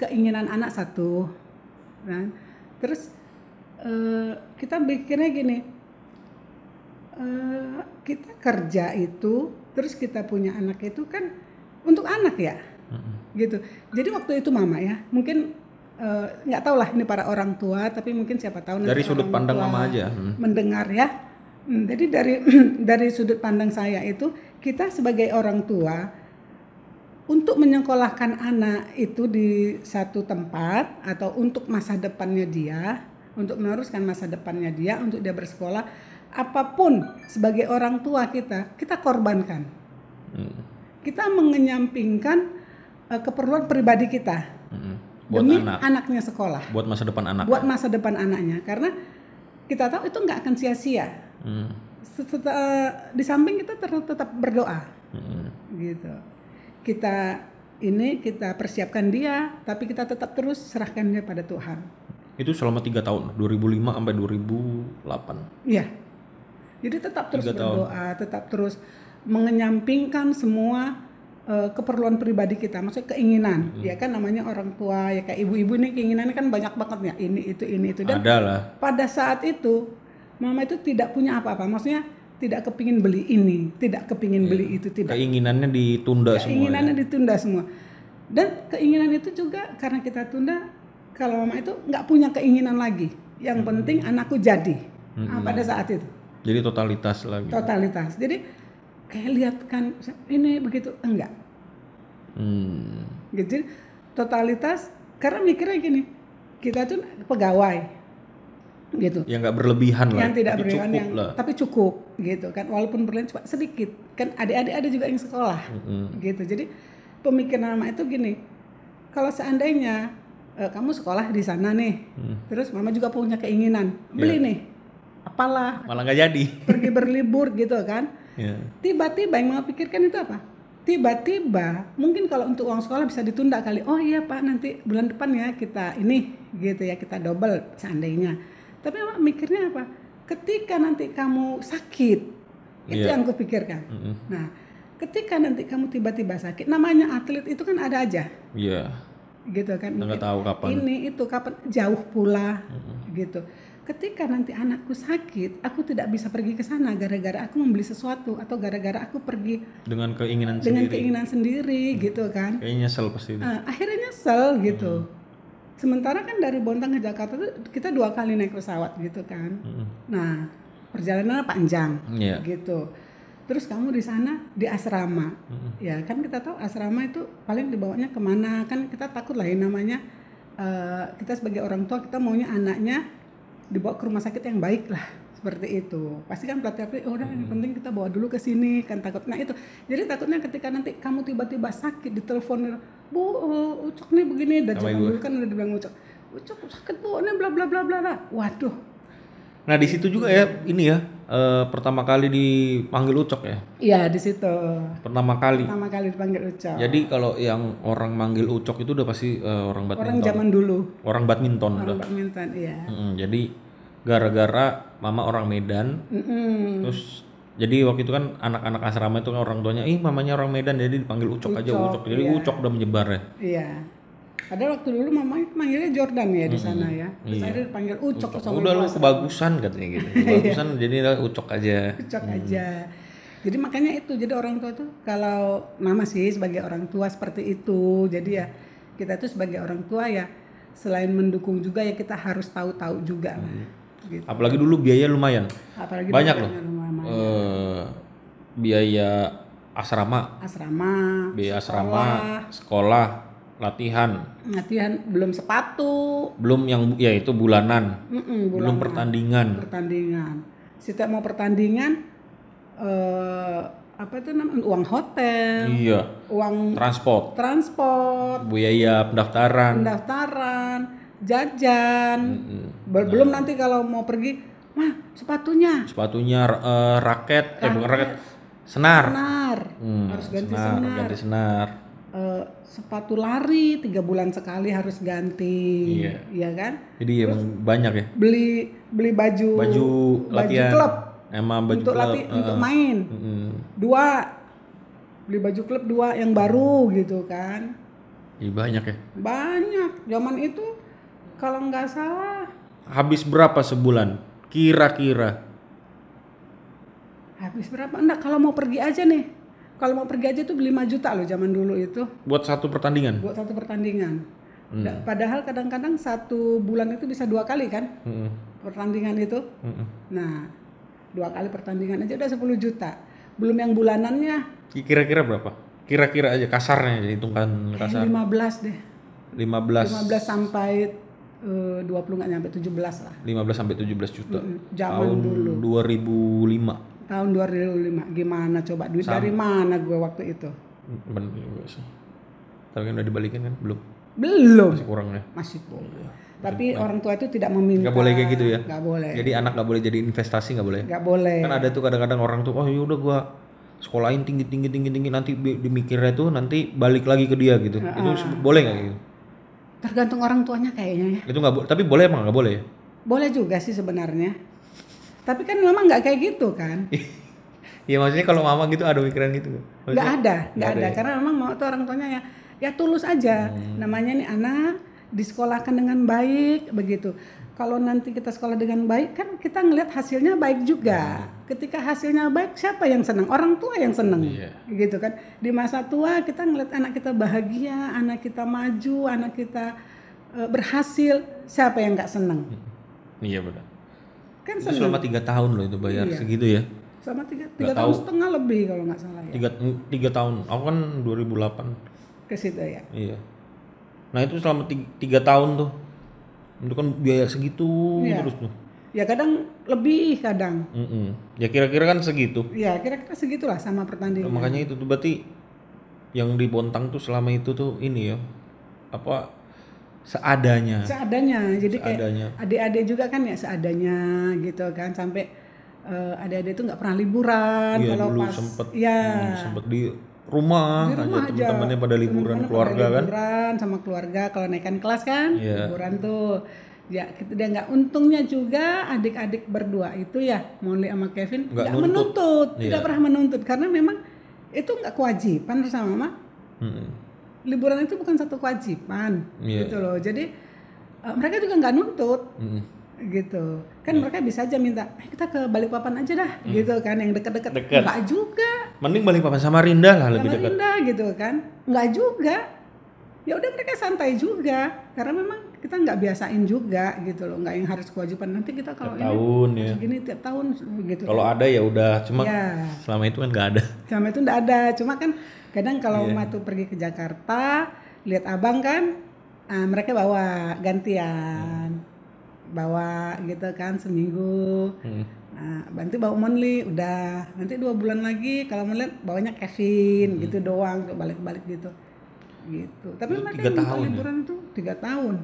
keinginan anak satu, kan? Terus kita pikirnya gini, kita kerja itu, terus kita punya anak itu kan untuk anak ya, gitu. Jadi waktu itu mama ya, mungkin nggak tahu lah ini para orang tua, tapi mungkin siapa tahu dari sudut pandang mama aja mendengar ya. Jadi dari sudut pandang saya itu, kita sebagai orang tua untuk menyekolahkan anak itu di satu tempat atau untuk masa depannya dia, untuk meneruskan masa depannya dia, untuk dia bersekolah, apapun sebagai orang tua kita korbankan. Kita mengenyampingkan keperluan pribadi kita buat demi anaknya sekolah, buat masa depan anak. Buat masa depan anaknya, karena kita tahu itu nggak akan sia-sia. Di samping kita tetap berdoa, gitu. Kita persiapkan dia, tapi kita tetap terus serahkan dia pada Tuhan. Itu selama 3 tahun, 2005 sampai 2008. Iya. Jadi tetap terus berdoa, tetap terus mengenyampingkan semua keperluan pribadi kita, maksudnya keinginan. Ya kan namanya orang tua, ya kayak ibu-ibu ini keinginannya kan banyak banget ya, ini itu. Dan adalah pada saat itu mama itu tidak punya apa-apa, maksudnya tidak kepingin beli ini, tidak kepingin beli itu, tidak. Keinginannya ditunda semua. Keinginannya ditunda semua. Dan keinginan itu juga karena kita tunda, kalau mama itu nggak punya keinginan lagi. Yang penting anakku jadi. Pada saat itu. Jadi totalitas lagi. Totalitas. Jadi kayak lihat kan ini begitu enggak. Gitu. Totalitas karena mikirnya gini, kita tuh pegawai gitu. Yang nggak berlebihan lah. Yang tidak berlebihan, tapi cukup gitu kan. Walaupun berlebihan cuma sedikit. Kan adik-adik ada juga yang sekolah. Gitu. Jadi pemikiran mama itu gini, kalau seandainya kamu sekolah di sana nih, terus mama juga punya keinginan beli nih, apalah, malah nggak jadi. Pergi berlibur gitu kan. Tiba-tiba yang mama pikirkan itu apa? Tiba-tiba mungkin kalau untuk uang sekolah bisa ditunda kali. Oh iya Pak, nanti bulan depan ya kita ini gitu ya, kita double seandainya. Tapi mama mikirnya apa? Ketika nanti kamu sakit, itu yang aku pikirkan. Nah, ketika nanti kamu tiba-tiba sakit, namanya atlet itu kan ada aja. Iya. Gitu kan. Nggak tahu kapan. Ini itu kapan, jauh pula gitu. Ketika nanti anakku sakit, aku tidak bisa pergi ke sana gara-gara aku membeli sesuatu atau gara-gara aku pergi dengan keinginan sendiri gitu kan. Kayaknya nyesel pasti. Akhirnya nyesel gitu. Sementara kan dari Bontang ke Jakarta tuh kita 2 kali naik pesawat gitu kan. Nah, perjalanannya panjang gitu. Terus kamu di sana di asrama. Ya kan kita tahu asrama itu paling dibawanya kemana, kan kita takut lah yang namanya kita sebagai orang tua kita maunya anaknya dibawa ke rumah sakit yang baik lah, seperti itu. Pasti kan pelatih udah yang penting kita bawa dulu ke sini kan, takut. Nah itu jadi takutnya ketika nanti kamu tiba-tiba sakit ditelepon, Bu Ucok nih begini, dan zaman dulu kan udah dibilang Ucok sakit Bu, ini bla bla bla bla. Waduh. Nah di situ juga ya ini ya pertama kali dipanggil Ucok ya? Iya di situ. Pertama kali dipanggil Ucok. Jadi kalau yang orang manggil Ucok itu udah pasti orang badminton. Orang zaman dulu. Orang badminton. Orang badminton, iya. Jadi gara-gara mama orang Medan, terus jadi waktu itu kan anak-anak asrama itu kan orang tuanya, mamanya orang Medan, jadi dipanggil Ucok aja Ucok. Jadi Ucok udah menyebar ya. Iya. Padahal waktu dulu mamanya manggilnya Jordan ya di sana ya. Terus akhirnya dipanggil Ucok. Udah lu kebagusan katanya gitu. Kebagusan jadi Ucok aja. Ucok aja. Jadi makanya itu, jadi orang tua tuh kalau mama sih sebagai orang tua seperti itu. Jadi ya kita tuh sebagai orang tua ya selain mendukung juga ya kita harus tahu-tahu juga lah. Gitu. Apalagi dulu biaya lumayan. Banyak loh. Biaya asrama. Biaya asrama, sekolah, latihan, belum sepatu, belum yang ya itu bulanan. Belum pertandingan. Setiap mau pertandingan apa itu namanya, uang hotel, uang transport, biaya pendaftaran, jajan, belum nanti kalau mau pergi, sepatunya, raket, bukan raket, senar, harus ganti senar. Sepatu lari 3 bulan sekali harus ganti, iya kan? Jadi emang banyak ya. Beli baju latihan, klub, emang baju untuk klub, untuk main. 2 beli baju klub 2 yang baru gitu kan. Iya banyak ya. Banyak. Zaman itu kalau nggak salah. Habis berapa sebulan? Kira-kira? Habis berapa? Enggak, kalau mau pergi aja nih. Kalau mau pergi aja tuh 5 juta loh zaman dulu itu. Buat satu pertandingan? Padahal kadang-kadang 1 bulan itu bisa 2 kali kan pertandingan itu. Nah 2 kali pertandingan aja udah 10 juta. Belum yang bulanannya. Kira-kira berapa? Kira-kira aja kasarnya, hitungkan kasar. 15 deh. 15 sampai 20 nggak nyampe 17 lah. 15 sampai 17 juta. Zaman tahun dulu. 2005. Tahun 2005. Gimana coba duit dari mana gue waktu itu? Bener juga sih. Tapi kan udah dibalikin kan? Belum. Belum. Masih kurang ya. Masih kurang. Tapi orang tua itu tidak meminta. Nggak boleh kayak gitu ya? Nggak boleh. Jadi anak nggak boleh jadi investasi, nggak boleh? Nggak boleh. Kan ada tuh kadang-kadang orang tuh, oh yaudah gua sekolahin tinggi nanti dimikirnya tuh nanti balik lagi ke dia gitu. Itu boleh nggak gitu? Tergantung orang tuanya kayaknya ya. Itu nggak boleh, tapi boleh emang nggak boleh ya? Boleh juga sih sebenarnya. Tapi kan memang nggak kayak gitu kan. Iya maksudnya kalau mama gitu ada pikiran gitu? Nggak ada ya? karena memang mau tuh orang tuanya ya tulus aja. Namanya nih anak disekolahkan dengan baik begitu. Kalau nanti kita sekolah dengan baik kan kita ngelihat hasilnya baik juga. Ketika hasilnya baik siapa yang senang? Orang tua yang senang. Gitu kan. Di masa tua kita ngelihat anak kita bahagia, anak kita maju, anak kita berhasil, siapa yang nggak senang? Iya benar. Kan itu selama 3 tahun loh itu bayar segitu ya. Selama 3 tahun setengah lebih kalau nggak salah ya. 3 tahun. Aku kan 2008 ke situ ya. Iya. Nah itu selama 3 tahun tuh. Itu kan biaya segitu terus tuh. Ya kadang lebih kadang. Ya kira-kira kan segitu. Ya kira-kira segitulah sama pertandingan. Nah, makanya itu tuh berarti yang di Bontang tuh selama itu tuh ini ya apa seadanya. Jadi seadanya. Kayak adik-adik juga kan ya seadanya gitu kan sampai adik-adik itu nggak pernah liburan. Iya, kalau dulu pas sempet di rumah aja teman-temannya pada liburan keluarga kan. Liburan sama keluarga kalau naikkan kelas kan liburan tuh. Ya dia nggak untungnya juga adik-adik berdua itu ya Molly sama Kevin nggak menuntut, tidak pernah menuntut karena memang itu nggak kewajiban sama mama. Liburan itu bukan satu kewajiban gitu loh. Jadi mereka juga nggak nuntut gitu kan. Mereka bisa aja minta kita ke Balikpapan aja dah gitu kan yang dekat-dekat. Nggak juga. Mending Balikpapan sama Rinda lah lebih dekat. Rinda gitu kan. Nggak juga. Ya udah mereka santai juga karena memang kita nggak biasain juga gitu loh, nggak yang harus kewajiban nanti kita kalau ini segini tiap tahun gitu. Kalau ada ya udah, cuma selama itu kan nggak ada. Selama itu nggak ada, cuma kan kadang kalau Mama tuh pergi ke Jakarta lihat abang kan, mereka bawa gantian, bawa gitu kan seminggu. Nah, bantu bawa Monli, udah nanti 2 bulan lagi kalau melihat bawanya Kevin gitu doang, balik-balik gitu. Tapi mereka liburan itu 3 tahun.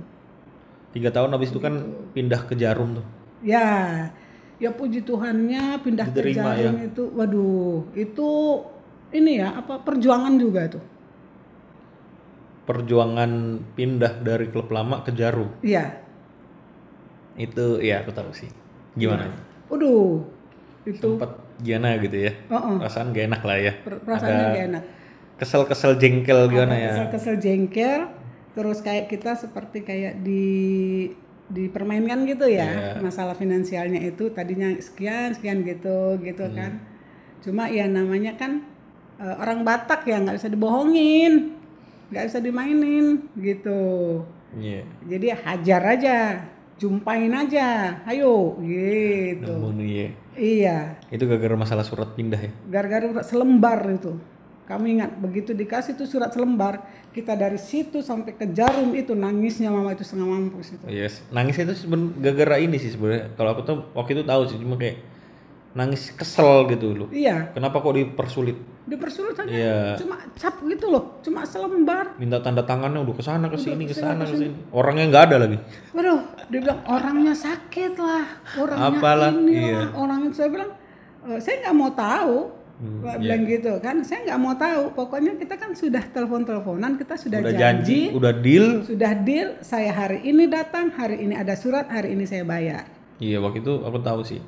3 tahun habis itu kan pindah ke Jarum tuh. Ya puji Tuhannya pindah ke Jarum itu, waduh, itu ini ya apa perjuangan juga tuh. Perjuangan pindah dari klub lama ke Jarum. Iya. Itu ya aku tahu sih. Gimana? Waduh, itu sempat gimana gitu ya. Perasaan gak enak lah ya. Perasaannya gak enak. Kesel jengkel gimana ya? Kesel jengkel, terus kayak kita seperti kayak dipermainkan gitu ya. Masalah finansialnya itu tadinya sekian gitu kan. Cuma ya namanya kan orang Batak ya nggak bisa dibohongin, nggak bisa dimainin gitu. Jadi hajar aja, jumpain aja, ayo gitu. Iya. Itu gara-gara masalah surat pindah ya? Gara-gara selembar itu. Kami ingat begitu dikasih tuh surat selembar, kita dari situ sampai ke Jarum itu nangisnya mama itu setengah mampus itu. Nangisnya itu gara-gara ini sih sebenarnya. Kalau aku tuh waktu itu tahu sih, cuma kayak nangis kesel gitu loh. Iya. Kenapa kok dipersulit? Dipersulit aja. Cuma cap gitu loh, cuma selembar. Minta tanda tangannya udah kesana kesini. Orangnya nggak ada lagi. Waduh, dia bilang orangnya sakit lah, orangnya lah, orangnya. Saya bilang saya nggak mau tahu. Bilang gitu kan, saya nggak mau tahu. Pokoknya kita kan sudah telepon-teleponan, kita sudah janji, udah deal. Saya hari ini datang, hari ini ada surat, hari ini saya bayar. Iya, waktu itu aku tahu sih.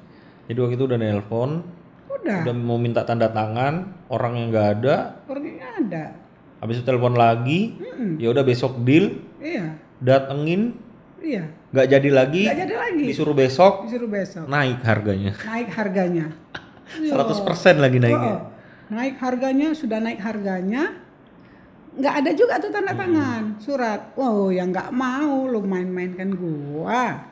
Jadi waktu itu udah nelpon, udah mau minta tanda tangan, orangnya nggak ada. Habis itu telepon lagi, ya udah besok deal. Iya. Datengin. Iya. Nggak jadi lagi. Disuruh besok. Naik harganya. 100% lagi naiknya. Naik harganya, nggak ada juga tuh tanda tangan surat. Wow, yang nggak mau lu main-mainkan gua.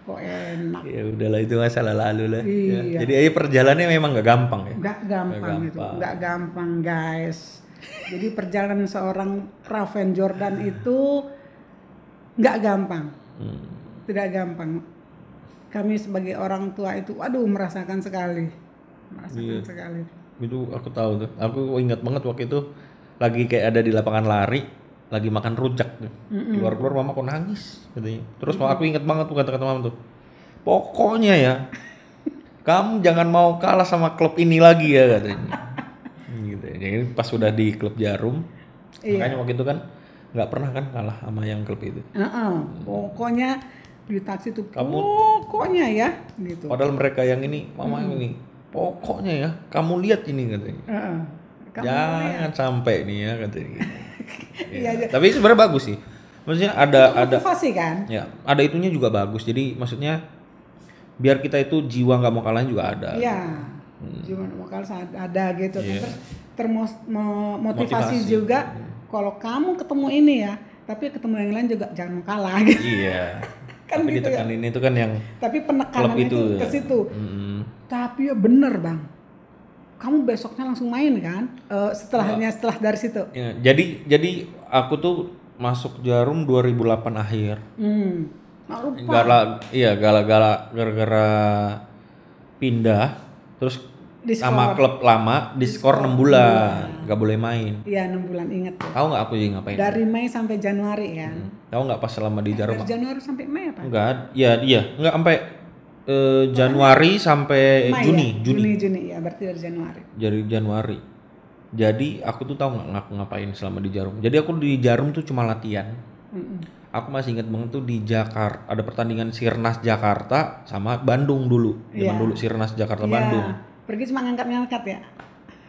Kok enak. Ya udahlah itu masalah lalu lah. Iya. Ya. Jadi perjalanannya memang nggak gampang ya. Nggak gampang guys. Jadi perjalanan seorang Praven Jordan itu nggak gampang. Tidak gampang. Kami sebagai orang tua itu, merasakan sekali. Sekali. Itu aku tahu tuh. Aku ingat banget waktu itu lagi kayak ada di lapangan lari lagi makan rujak tuh. Keluar-keluar mama kok nangis katanya. Terus aku inget banget tuh kata-kata mama tuh. Pokoknya ya kamu jangan mau kalah sama klub ini lagi ya katanya. Gitu. Jadi pas sudah di klub Jarum, makanya waktu itu kan nggak pernah kan kalah sama yang klub itu. Pokoknya di taksi tuh Kamu, pokoknya ya gitu. padahal mereka yang ini, mama yang ini, pokoknya ya kamu lihat ini katanya. Jangan sampai nih ya katanya. Iya. Tapi sebenarnya bagus sih. Maksudnya ada motivasi kan? Ya, ada itunya juga bagus. Jadi maksudnya biar kita itu jiwa nggak mau kalahnya juga ada. Iya. Jiwa nggak mau kalah ada gitu. Terus termotivasi juga. Kalau kamu ketemu ini ya, tapi ketemu yang lain juga jangan mau kalah. Gitu. Iya. Kan tapi gitu ditekanin itu kan yang tapi penekanan itu ke situ. Tapi ya bener bang, kamu besoknya langsung main kan? Setelah dari situ. Ya, jadi aku tuh masuk Jarum 2008 akhir. Gara-gara pindah terus sama klub lama diskor 6 bulan, nggak boleh main. Iya 6 bulan inget tuh. Tahu nggak aku jadi ngapain? Dari Mei sampai Januari kan? Tahu nggak pas selama di Jarum? Dari Januari sampai Mei apa? Enggak, nggak sampai Januari sampai Mei, Juni ya, berarti dari Januari. Dari Januari. Jadi aku tuh tahu nggak ngapain selama di Jarum. Jadi aku di Jarum tuh cuma latihan. Aku masih inget banget tuh di Jakarta ada pertandingan Sirnas Jakarta sama Bandung dulu. Zaman dulu Sirnas Jakarta Bandung. Pergi cuma ngangkat ya?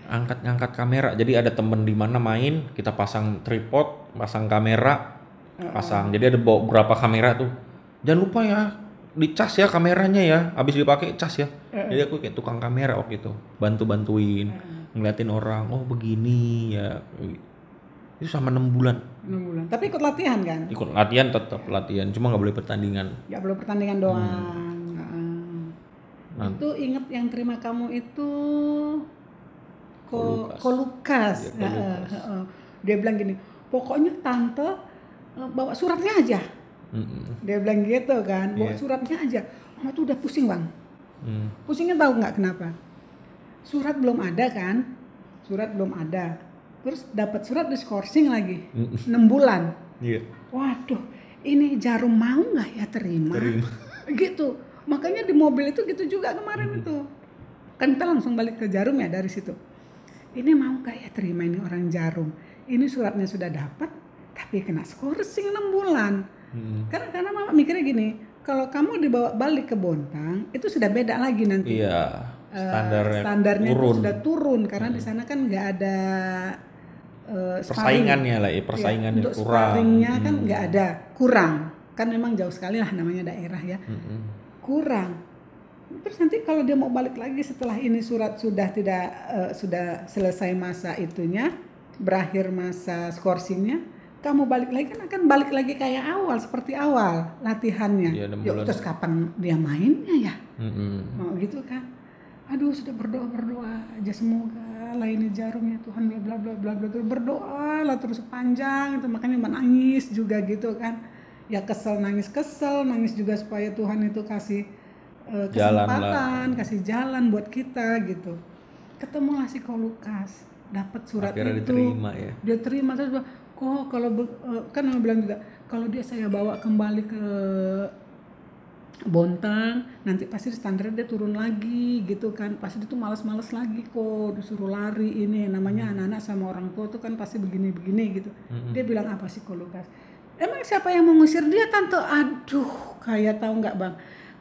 Ngangkat kamera. Jadi ada temen di mana main, kita pasang tripod, pasang kamera, Jadi ada beberapa kamera tuh. Jangan lupa ya, dicas ya kameranya ya. Habis dipakai cas ya. Jadi aku kayak tukang kamera waktu itu, bantuin, ngeliatin orang. Oh begini ya. Itu sama 6 bulan. 6 bulan. Tapi ikut latihan kan? Ikut latihan, tetap latihan. Cuma nggak boleh pertandingan. Nggak boleh pertandingan doang. Itu inget yang terima kamu itu Kolukas. Dia bilang gini, pokoknya tante bawa suratnya aja. Dia bilang gitu kan, bawa suratnya aja. Mama tuh udah pusing bang. Pusingnya tahu nggak kenapa? Surat belum ada kan? Surat belum ada. Terus dapat surat diskorsing lagi 6 bulan. Waduh, ini Jarum mau nggak ya terima? Gitu. Makanya di mobil itu gitu juga kemarin itu. Kan kita langsung balik ke Jarum ya dari situ. Ini mau nggak ya terima ini orang Jarum? Ini suratnya sudah dapat, tapi kena skorsing 6 bulan. Karena mama mikirnya gini, kalau kamu dibawa balik ke Bontang, itu sudah beda lagi nanti. Iya. Standarnya itu sudah turun karena di sana kan nggak ada persaingannya lah ya, persaingannya untuk kurang. Sparringnya kan nggak ada, kurang. Kan memang jauh sekali lah namanya daerah ya. Kurang. Terus nanti kalau dia mau balik lagi setelah ini surat sudah sudah selesai masa itunya, berakhir masa skorsingnya, kamu balik lagi kan akan balik lagi kayak awal, seperti awal latihannya. Terus kapan dia mainnya ya? Mau gitu kan? Aduh sudah berdoa aja semoga lah ini Jarumnya Tuhan bla bla bla bla bla, berdoa lah terus panjang itu, makanya menangis juga gitu kan. Ya nangis juga supaya Tuhan itu kasih kesempatan, kasih jalan buat kita gitu. Ketemulah si Kolukas, dapat surat akhirnya itu. Diterima ya. Dia terima terus kok kalau kan mau bilang juga kalau dia saya bawa kembali ke Bontang nanti pasti standarnya dia turun lagi gitu kan, pasti dia tuh malas-malas lagi kok disuruh lari ini namanya anak-anak sama orang tua tuh kan pasti begini-begini gitu. Dia bilang apa sih Kolukas? Emang siapa yang mengusir dia tante? Aduh, kayak tahu nggak bang?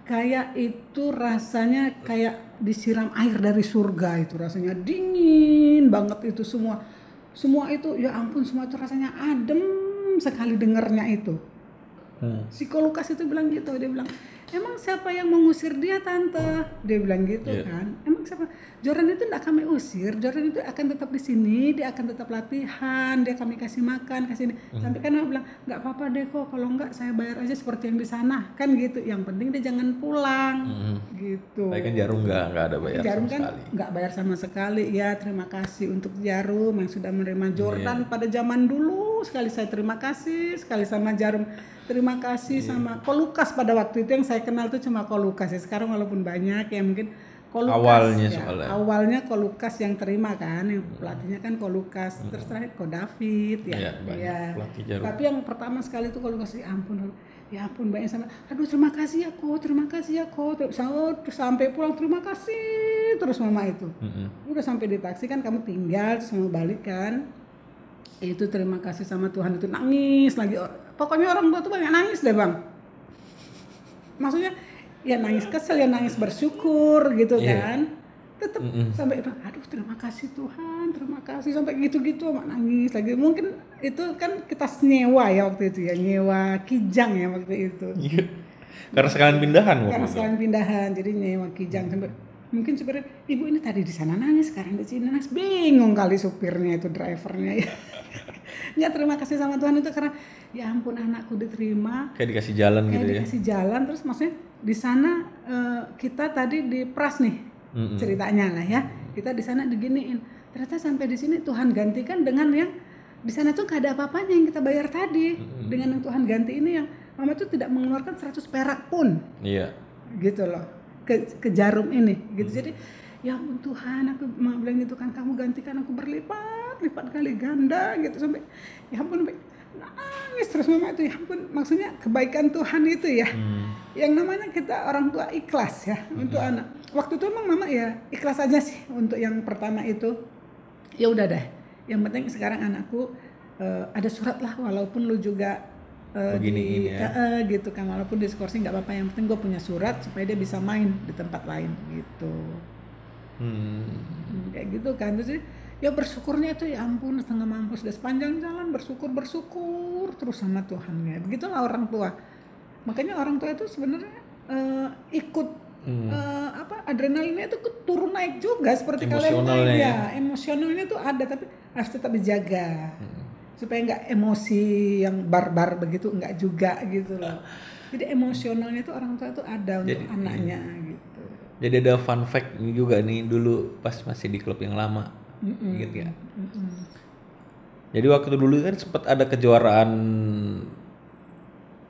Kayak itu rasanya kayak disiram air dari surga, itu rasanya dingin banget itu semua itu ya ampun, semua itu rasanya adem sekali dengernya itu. Si Kolukas itu bilang gitu, dia bilang emang siapa yang mengusir dia tante? Dia bilang gitu kan. Emang siapa? Joran itu tidak kami usir, Joran itu akan tetap di sini, dia akan tetap latihan, dia kami kasih makan, kasih ini. Sampai kan dia bilang nggak apa-apa deh kok, kalau nggak saya bayar aja seperti yang di sana kan gitu. Yang penting dia jangan pulang gitu. Tapi kan Jarum nggak ada bayar Jarum sama kan sekali. Nggak bayar sama sekali ya. Terima kasih untuk Jarum yang sudah menerima Jordan pada zaman dulu. Sekali saya terima kasih, sekali sama Jarum terima kasih, sama Kolukas pada waktu itu yang saya kenal tuh cuma Kolukas ya. Sekarang walaupun banyak ya mungkin Kolukas, awalnya ya. soalnya. Awalnya Kolukas yang terima kan, yang pelatihnya kan Kolukas, terus terakhir Ko David ya. Iya, banyak pelatih Jarum. Tapi yang pertama sekali itu Kolukas, ya ampun banyak sama, aduh terima kasih ya Ko, sampai pulang terima kasih terus mama itu. Udah sampai di taksi kan kamu tinggal terus mau balik kan. Itu terima kasih sama Tuhan itu nangis lagi. Pokoknya orang tua tuh banyak nangis deh bang. Maksudnya ya nangis kesel, ya nangis bersyukur gitu kan. Tetap sampai aduh terima kasih Tuhan, terima kasih sampai gitu-gitu mak nangis lagi. Mungkin itu kan kita nyewa ya waktu itu ya, nyewa Kijang ya waktu itu. Karena sekalian pindahan Karena sekalian pindahan, jadi nyewa Kijang sampai mungkin supirnya, ibu ini tadi di sana nangis, sekarang di sini nangis, bingung kali supirnya itu, drivernya ya. Ya terima kasih sama Tuhan itu karena ya ampun anakku diterima. Kayak dikasih jalan kayak gitu ya. Dikasih jalan, terus maksudnya di sana kita tadi dipras nih ceritanya lah ya. Kita di sana diginiin. Ternyata sampai di sini Tuhan gantikan dengan yang di sana tuh gak ada apa-apanya yang kita bayar tadi. Dengan yang Tuhan ganti ini yang mama tuh tidak mengeluarkan 100 perak pun. Iya. Gitu loh. Ke Jarum ini gitu. Jadi ya ampun Tuhan, aku mau bilang gitu kan, kamu gantikan aku berlipat kali ganda gitu, sampai ya ampun sampai nangis terus mama itu, ya ampun, maksudnya kebaikan Tuhan itu ya. Yang namanya kita orang tua ikhlas ya untuk anak. Waktu itu emang mama ya ikhlas aja sih untuk yang pertama itu. Ya udah deh, yang penting sekarang anakku ada surat lah, walaupun lu juga gitu kan, walaupun diskorsi nggak apa-apa, yang penting gue punya surat supaya dia bisa main di tempat lain gitu. Kayak gitu kan. Terus ya bersyukurnya itu ya ampun setengah mampus, udah sepanjang jalan bersyukur terus sama Tuhan ya. Begitulah orang tua. Makanya orang tua itu sebenarnya ikut adrenalinnya itu turun naik juga seperti kalian ya. Emosionalnya tuh ada, tapi harus tetap dijaga supaya nggak emosi yang barbar begitu, nggak juga gitu loh. Jadi emosionalnya tuh orang tua itu ada untuk anaknya gitu. Jadi ada fun fact juga nih, dulu pas masih di klub yang lama gitu ya. Jadi waktu dulu kan sempat ada kejuaraan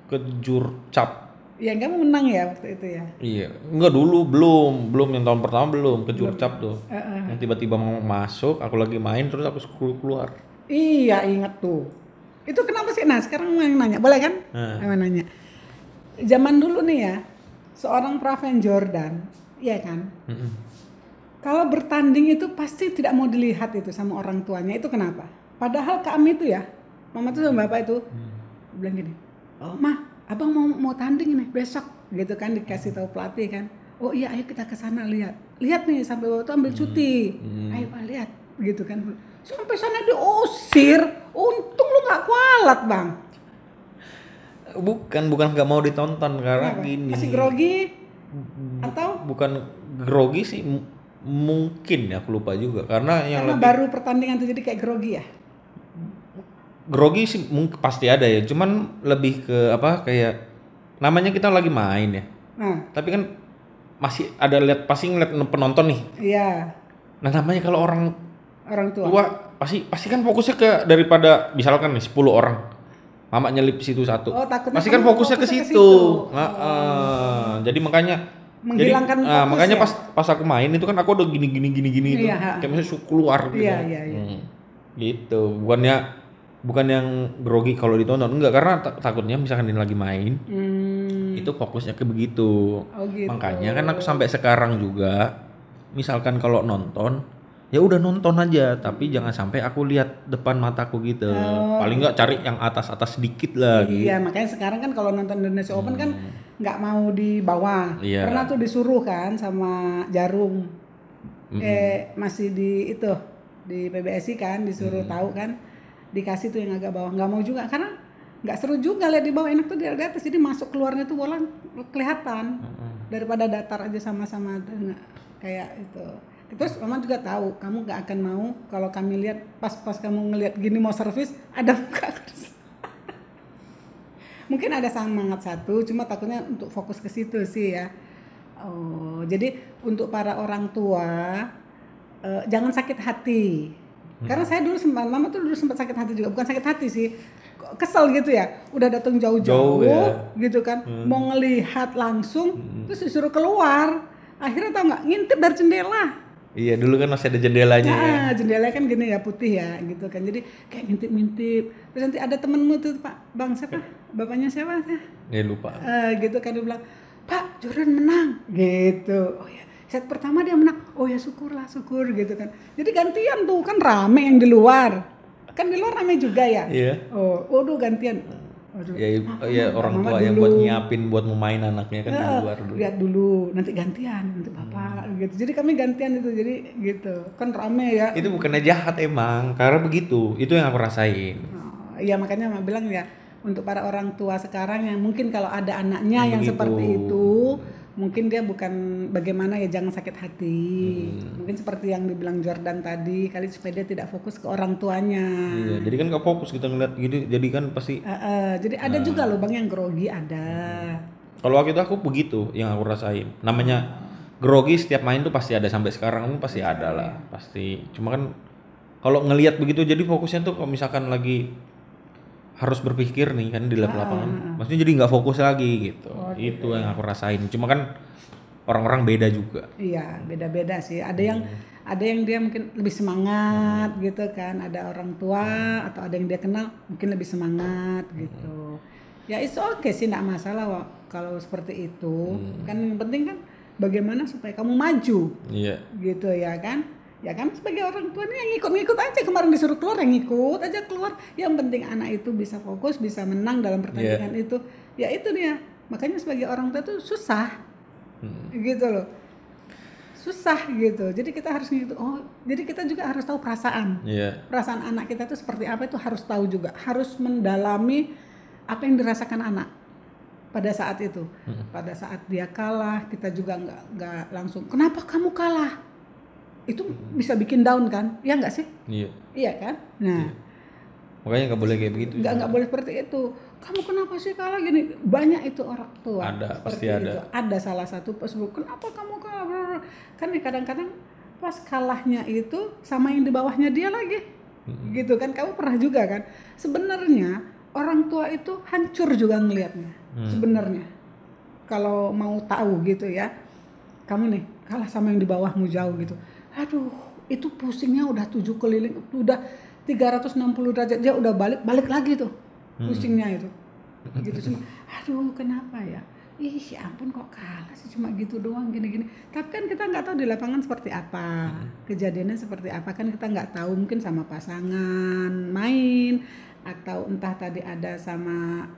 kejurcap. Ya kamu menang ya waktu itu ya? Iya, enggak dulu belum yang tahun pertama belum kejurcap tuh. Yang tiba-tiba mau masuk, aku lagi main terus aku keluar. Iya ingat tuh. Itu kenapa sih? Nah sekarang yang nanya, boleh kan? Yang nanya. Zaman dulu nih ya, seorang Praven Jordan, iya kan? Kalau bertanding itu pasti tidak mau dilihat itu sama orang tuanya, itu kenapa? Padahal kami itu ya, mama tuh sama bapak itu bilang gini, oh mah, abang mau tanding nih besok, gitu kan, dikasih tahu pelatih kan. Oh iya, ayo kita ke sana lihat nih, sampai bapak tuh ambil cuti, ayo pak lihat, gitu kan. Sampai sana diusir, untung lu nggak kualat bang. Bukan nggak mau ditonton karena gini. Masih grogi? Atau? Bukan grogi sih, mungkin ya, aku lupa juga karena baru pertandingan itu jadi kayak grogi ya? Grogi sih mungkin pasti ada ya, cuman lebih ke apa, kayak namanya kita lagi main ya. Tapi kan masih ada pasti ngeliat penonton nih. Iya. Nah namanya kalau orang tua pasti kan fokusnya ke, daripada misalkan nih 10 orang mama nyelip situ satu, pasti kan fokusnya ke situ. Jadi makanya menghilangkan fokus makanya ya? pas aku main itu kan aku udah gini itu kayak misalnya keluar gitu. Iya. Gitu, bukan yang grogi kalau ditonton, enggak, karena takutnya misalkan ini lagi main itu fokusnya ke begitu. Gitu. Makanya kan aku sampai sekarang juga misalkan kalau nonton ya udah nonton aja, tapi jangan sampai aku lihat depan mataku gitu. Paling nggak cari yang atas sedikit lah. Iya, makanya sekarang kan kalau nonton Indonesia Open kan nggak mau di bawah. Iya. Pernah tuh disuruh kan sama Jarum, masih di PBSI kan disuruh tahu kan, dikasih tuh yang agak bawah, nggak mau juga karena nggak seru juga lihat di bawah, enak tuh di atas, jadi masuk keluarnya tuh bola kelihatan daripada datar aja sama-sama kayak itu. Terus mama juga tahu kamu nggak akan mau kalau kami lihat pas kamu ngelihat gini mau servis ada muka. Mungkin ada semangat satu, cuma takutnya untuk fokus ke situ sih ya. Jadi untuk para orang tua jangan sakit hati. Karena saya dulu mama tuh dulu sempat sakit hati juga, bukan sakit hati sih, kesel gitu ya, udah datang jauh-jauh ya, gitu kan, mau ngelihat langsung, terus disuruh keluar. Akhirnya tau nggak, ngintip dari jendela. Iya, dulu kan masih ada jendelanya ya. Nah, jendela kan gini ya, putih ya gitu kan. Jadi kayak ngintip-ngintip. Terus nanti ada temenmu tuh, Pak, Bang siapa? Bapaknya siapa? Ya lupa. Gitu kan dia bilang, Pak, Jordan menang gitu. Oh ya, set pertama dia menang. Oh ya syukurlah, syukur gitu kan. Jadi gantian tuh, kan rame yang di luar. Kan di luar rame juga ya. Iya. Oh, waduh gantian. Waduh, Ya orang tua yang buat nyiapin buat memain anaknya kan di luar dulu. Lihat dulu, nanti gantian, nanti bapak gitu. Jadi kami gantian itu, jadi gitu. Kan rame ya. Itu bukannya jahat emang, karena begitu. Itu yang aku rasain. Iya makanya Mama bilang ya, untuk para orang tua sekarang yang mungkin kalau ada anaknya yang seperti itu, mungkin dia bukan bagaimana ya, jangan sakit hati. Mungkin seperti yang dibilang Jordan tadi, kali supaya dia tidak fokus ke orang tuanya. Iya, jadi kan gak fokus kita ngeliat gitu, jadi kan pasti. Jadi ada juga loh Bang yang grogi ada. Kalau waktu itu aku begitu yang aku rasain. Namanya grogi setiap main tuh pasti ada, sampai sekarang pun pasti ada lah, pasti. Cuma kan kalau ngelihat begitu jadi fokusnya tuh kalau misalkan lagi harus berpikir nih kan di lapangan, maksudnya jadi nggak fokus lagi gitu. Itu yang aku rasain. Cuma kan orang-orang beda juga. Iya, beda-beda sih. Ada yang dia mungkin lebih semangat gitu kan. Ada orang tua atau ada yang dia kenal mungkin lebih semangat gitu. Ya it's okay sih, enggak masalah kalau seperti itu. Kan yang penting kan bagaimana supaya kamu maju. Iya. Gitu ya kan? Ya kan sebagai orang tua nih yang ngikut-ngikut aja, kemarin disuruh keluar yang ngikut aja keluar. Yang penting anak itu bisa fokus, bisa menang dalam pertandingan itu. Ya itu dia. Makanya sebagai orang tua itu susah. Gitu loh. Susah gitu. Jadi kita harus gitu. Oh, jadi kita juga harus tahu perasaan. Perasaan anak kita itu seperti apa itu harus tahu juga. Harus mendalami apa yang dirasakan anak pada saat itu. Pada saat dia kalah, kita juga nggak langsung, kenapa kamu kalah? Itu bisa bikin down kan? Ya nggak sih? Iya kan? Nah, makanya nggak boleh kayak begitu. Nggak boleh seperti itu. Kamu kenapa sih kalah gini? Banyak itu orang tua. Ada, pasti ada. Itu. Ada salah satu pas kenapa kamu kalah? Kan kadang-kadang pas kalahnya itu sama yang di bawahnya dia lagi. Gitu kan? Kamu pernah juga kan? Sebenarnya orang tua itu hancur juga ngelihatnya. Sebenarnya. Kalau mau tahu gitu ya. Kamu nih kalah sama yang di bawahmu jauh gitu. Aduh, itu pusingnya udah 7 keliling, udah 360 derajat, dia udah balik lagi tuh pusingnya itu. Gitu cuma, aduh kenapa ya? Ih si ampun kok kalah sih, cuma gitu doang gini-gini. Tapi kan kita nggak tahu di lapangan seperti apa, kejadiannya seperti apa kan kita nggak tahu, mungkin sama pasangan main atau entah tadi ada sama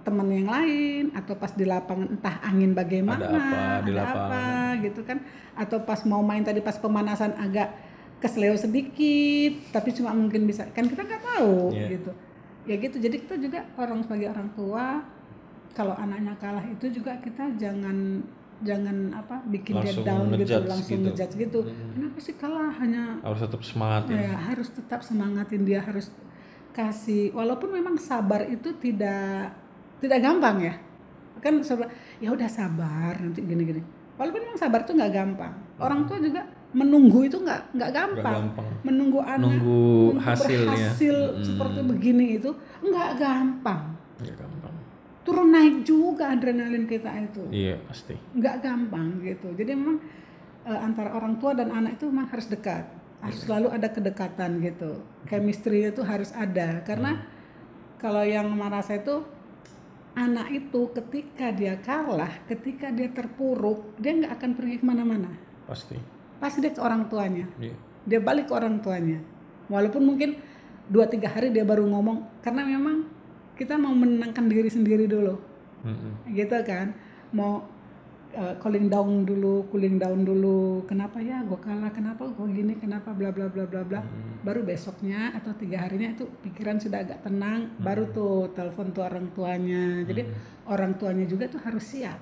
teman yang lain, atau pas di lapangan entah angin bagaimana, ada apa gitu kan, atau pas mau main tadi pas pemanasan agak kesleo sedikit, tapi cuma mungkin bisa kan kita nggak tahu gitu. Ya gitu, jadi kita juga sebagai orang tua kalau anaknya kalah itu juga kita jangan bikin langsung dia down gitu, langsung gitu. ngejudge gitu. Kenapa sih kalah? Hanya harus tetap semangat ya. Harus tetap semangatin dia, harus kasih, walaupun memang sabar itu tidak gampang ya kan. Ya udah sabar nanti gini-gini, walaupun memang sabar itu nggak gampang. Orang tua juga menunggu itu nggak gampang. Menunggu anak berhasil seperti begini itu nggak gampang. Turun naik juga adrenalin kita itu. Iya pasti. Nggak gampang gitu. Jadi memang antara orang tua dan anak itu memang harus dekat. Harus selalu ada kedekatan gitu, chemistry itu harus ada, karena kalau yang merasa itu anak itu ketika dia kalah, ketika dia terpuruk, dia nggak akan pergi kemana-mana. Pasti dia ke orang tuanya, dia balik ke orang tuanya, walaupun mungkin 2-3 hari dia baru ngomong, karena memang kita mau menenangkan diri sendiri dulu, gitu kan, mau cooling down dulu, kenapa ya gue kalah, kenapa gue gini, kenapa bla bla bla bla bla. Baru besoknya atau 3 harinya itu pikiran sudah agak tenang, baru tuh telepon tuh orang tuanya. Jadi orang tuanya juga tuh harus siap,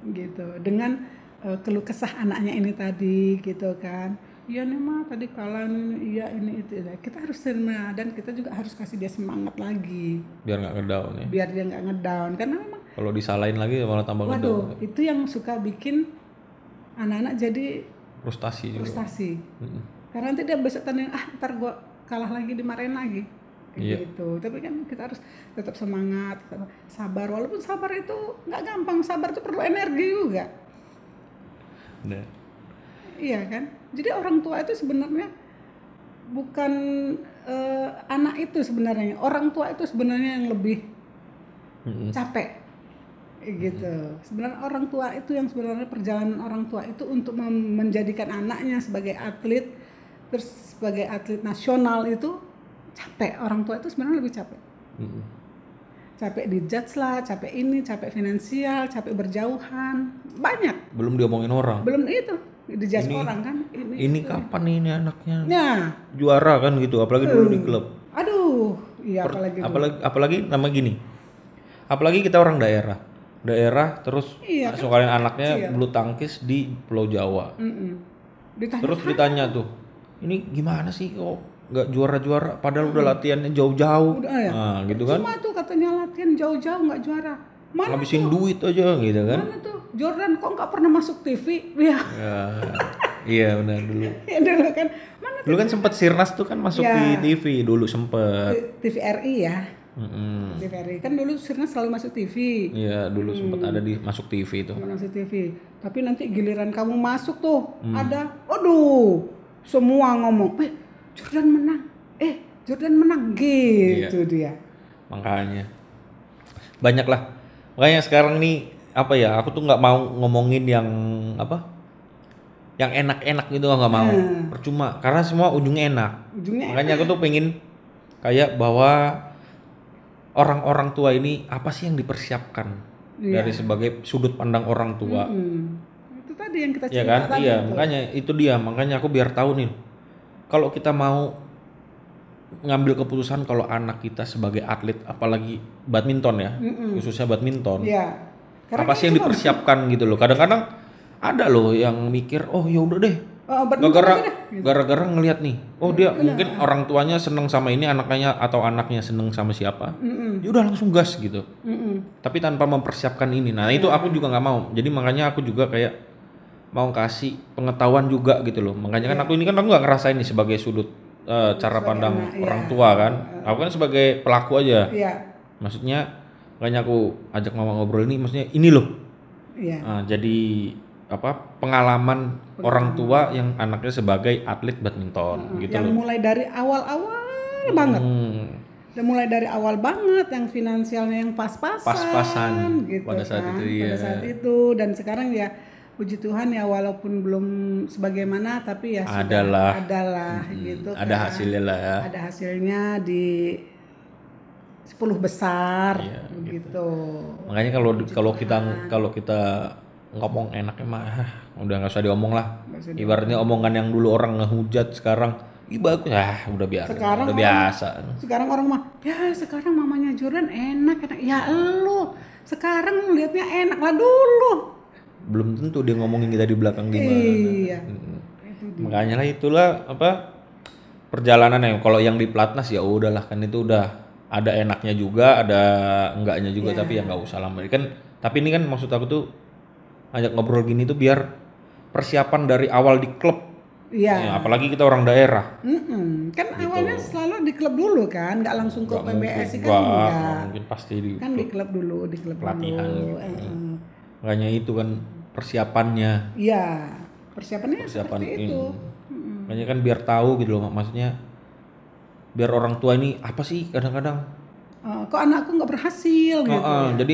gitu, dengan keluh kesah anaknya ini tadi gitu kan. Iya nih mah tadi kalah nih, iya ini itu. Kita harus terima dan kita juga harus kasih dia semangat lagi. Biar nggak ngedown ya. Biar dia nggak ngedown, karena memang kalau disalahin lagi malah tambah ngedown. Waduh, itu yang suka bikin anak-anak jadi frustasi juga. Karena nanti dia besok tanding, ntar gua kalah lagi, dimarahin lagi. Gitu. Tapi kan kita harus tetap semangat, tetap sabar. Walaupun sabar itu nggak gampang, sabar itu perlu energi juga. Nah. Iya kan? Jadi orang tua itu sebenarnya bukan anak itu sebenarnya. Orang tua itu sebenarnya yang lebih capek. Gitu. Sebenarnya orang tua itu yang sebenarnya perjalanan orang tua itu untuk menjadikan anaknya sebagai atlet, terus sebagai atlet nasional itu capek. Orang tua itu sebenarnya lebih capek. Capek dijudge lah, capek ini, capek finansial, capek berjauhan, banyak. Belum diomongin orang. Belum itu dijudge orang kan. Ini kapan nih ini anaknya? Nah, juara kan gitu, apalagi dulu di klub. Aduh, iya apalagi nama gini. Apalagi kita orang daerah terus soalnya anaknya bulu tangkis di Pulau Jawa. Terus ditanya tuh, ini gimana sih kok nggak juara-juara padahal udah latihannya jauh-jauh. Nah, gitu kan. Cuma tuh katanya latihan jauh-jauh nggak juara. Mana ngabisin duit aja gitu kan. Mana tuh Jordan kok nggak pernah masuk TV? Ya. Iya benar dulu. Ya dulu kan. Mana dulu kan sempet Sirnas tuh kan masuk di TV dulu sempet. TVRI ya. TVRI kan dulu Sirnas selalu masuk TV. Iya dulu sempet ada di masuk TV itu. Masuk TV. Tapi nanti giliran kamu masuk tuh ada, aduh, semua ngomong, Jordan menang, Jordan menang gitu dia. Makanya banyak lah. Makanya sekarang nih apa ya? Aku tuh nggak mau ngomongin yang apa? Yang enak-enak gitu nggak mau. Percuma karena semua ujungnya enak. Makanya aku tuh pengen kayak bahwa orang-orang tua ini apa sih yang dipersiapkan dari sebagai sudut pandang orang tua. Itu tadi yang kita cerita. Ya kan? Iya, makanya itu dia. Makanya aku biar tahu nih. Kalau kita mau ngambil keputusan kalau anak kita sebagai atlet apalagi badminton ya, khususnya badminton. Iya. Apa sih yang dipersiapkan gitu loh. Kadang-kadang ada loh yang mikir, oh ya udah deh. Gara-gara ngelihat nih, dia mungkin orang tuanya seneng sama ini anaknya atau anaknya seneng sama siapa, ya udah langsung gas gitu. Tapi tanpa mempersiapkan ini, nah itu aku juga nggak mau. Jadi makanya aku juga kayak mau kasih pengetahuan juga gitu loh. Makanya kan aku nggak ngerasain nih sebagai sudut cara pandang orang tua kan. Aku kan sebagai pelaku aja. Maksudnya makanya aku ajak mama ngobrol ini, maksudnya ini loh. Nah, jadi pengalaman orang tua yang anaknya sebagai atlet badminton gitu yang loh. Mulai dari awal-awal banget. Dan mulai dari awal banget yang finansialnya yang pas-pasan gitu pada saat kan. itu. Pada saat itu dan sekarang ya puji Tuhan ya walaupun belum sebagaimana tapi ya adalah gitu kan. Ada hasilnya lah ya. Ada hasilnya di 10 besar gitu. Makanya kalau kita ngomong enaknya mah udah nggak usah diomong lah. Ibaratnya omongan yang dulu orang ngehujat sekarang bagus udah biasa. Sekarang orang mah sekarang mamanya Jordan enak. Ya elu sekarang lihatnya enak lah dulu. Belum tentu dia ngomongin kita di belakang gimana. Iya. Makanya lah itulah perjalanannya. Kalau yang di Platnas ya udahlah kan itu udah ada enaknya juga, ada enggaknya juga tapi ya nggak usah lama. Kan tapi ini kan maksud aku tuh ajak ngobrol gini tuh biar persiapan dari awal di klub. Ya, apalagi kita orang daerah. Kan gitu. Awalnya selalu di klub dulu kan, nggak langsung ke PBSI kan enggak. Mungkin pasti di kan di klub dulu, di klub pelatihan dulu. Gitu. Makanya itu kan persiapannya. Iya, persiapan seperti itu. Makanya kan biar tahu gitu loh, maksudnya biar orang tua ini apa sih kadang-kadang. Kok anakku nggak berhasil gitu. Jadi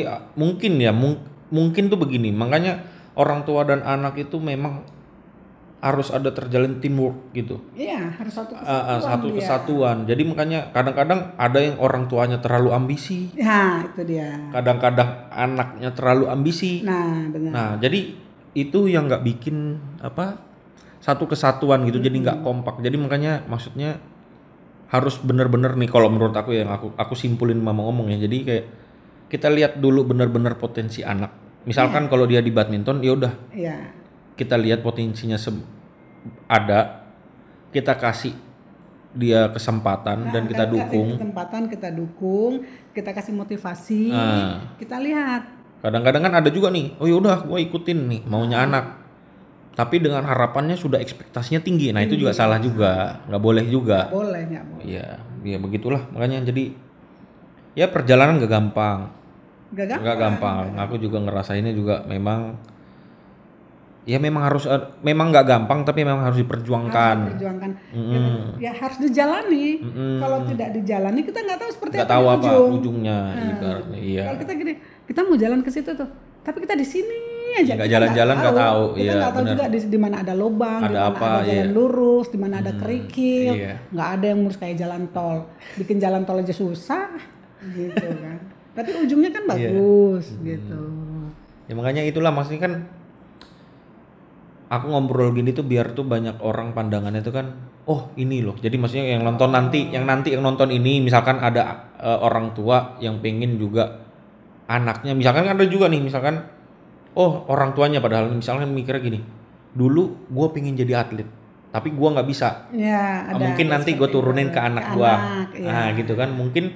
mungkin tuh begini, makanya orang tua dan anak itu memang harus ada terjalin teamwork gitu. Iya, harus satu kesatuan. Jadi makanya kadang-kadang ada yang orang tuanya terlalu ambisi. Ya, itu dia. Kadang-kadang anaknya terlalu ambisi. Nah, benar. Nah, jadi itu yang nggak bikin satu kesatuan gitu, jadi nggak kompak. Jadi makanya maksudnya harus benar-benar nih kalau menurut aku yang aku simpulin mama ngomong ya. Jadi kayak kita lihat dulu benar-benar potensi anak. Misalkan kalau dia di badminton, ya udah. Kita lihat potensinya ada, kita kasih dia kesempatan dan kita dukung. Kita kasih motivasi, kita lihat. Kadang-kadang kan ada juga nih, ya udah gue ikutin nih maunya anak. Tapi dengan harapannya sudah ekspektasinya tinggi. Nah, itu juga salah juga, nggak boleh juga. Nggak boleh. Iya begitulah. Makanya jadi ya perjalanan gak gampang. Gak gampang. Aku juga ngerasainnya juga memang ya memang harus memang nggak gampang tapi memang harus diperjuangkan. Harus diperjuangkan. Ya harus dijalani. Kalau tidak dijalani kita nggak tahu seperti Nggak tahu apa ujungnya ibaratnya. Iya. Kalau kita gini, kita mau jalan ke situ tuh, tapi kita di sini aja. Nggak jalan-jalan nggak tahu. Kita nggak tahu juga di mana ada lubang, di mana ada jalan lurus, di mana ada kerikil. Nggak ada yang mulus kayak jalan tol. Bikin jalan tol aja susah, gitu kan. Tapi ujungnya kan bagus, gitu. Ya makanya itulah maksudnya kan. Aku ngobrol gini tuh biar tuh banyak orang pandangannya tuh kan, oh ini loh. Jadi maksudnya yang nonton nanti yang nonton ini, misalkan ada orang tua yang pengen juga anaknya, misalkan kan ada juga nih, misalkan, oh orang tuanya padahal misalkan mikirnya gini, dulu gue pengen jadi atlet, tapi gue nggak bisa. Ya, mungkin nanti gue turunin ke anak gue, nah gitu kan, mungkin.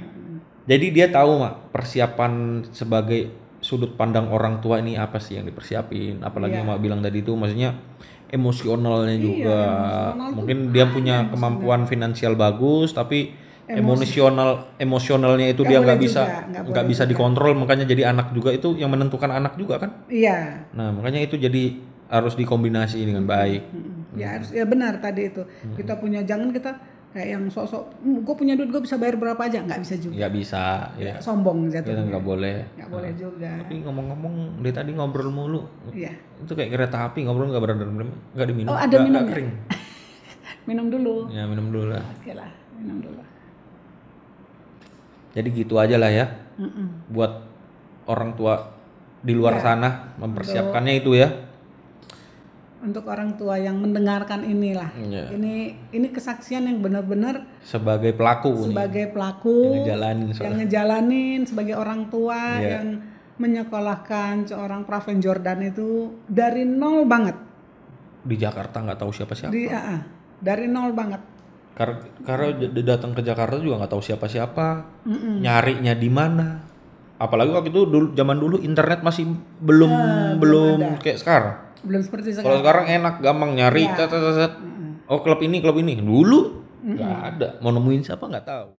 Jadi dia tahu mak persiapan sebagai sudut pandang orang tua ini apa sih yang dipersiapin, apalagi yang mak bilang tadi itu maksudnya emosionalnya juga. Mungkin dia punya kemampuan finansial bagus tapi emosionalnya itu dia nggak bisa dikontrol, makanya jadi anak juga itu yang menentukan anak juga kan. Iya. Nah makanya itu jadi harus dikombinasi dengan baik. Ya harus, ya benar tadi itu. Kita punya, jangan kita kayak yang sok-sok, gue punya duit gue bisa bayar berapa aja, nggak bisa juga. Nggak bisa, ya. Sombong jatuhnya. Kita nggak boleh. Nggak boleh juga. Tapi ngomong-ngomong, dia tadi ngobrol mulu. Iya. Itu kayak kereta api, ngobrol nggak berendam, nggak diminum. Oh ada minum kering. Minum dulu. Ya minum dulu lah. Oke lah, minum dulu. Jadi gitu aja lah ya. Buat orang tua di luar sana mempersiapkannya itu ya. Untuk orang tua yang mendengarkan inilah, ini kesaksian yang benar-benar sebagai pelaku yang ngejalanin sebagai orang tua yang menyekolahkan seorang Praven Jordan itu dari nol banget di Jakarta, nggak tahu siapa-siapa dari nol banget karena datang ke Jakarta juga nggak tahu siapa-siapa, nyarinya di mana, apalagi waktu itu zaman dulu internet masih belum kayak sekarang. Belum seperti sekarang. Kalau sekarang enak, gampang nyari, oh klub ini dulu nggak ada, mau nemuin siapa nggak tahu.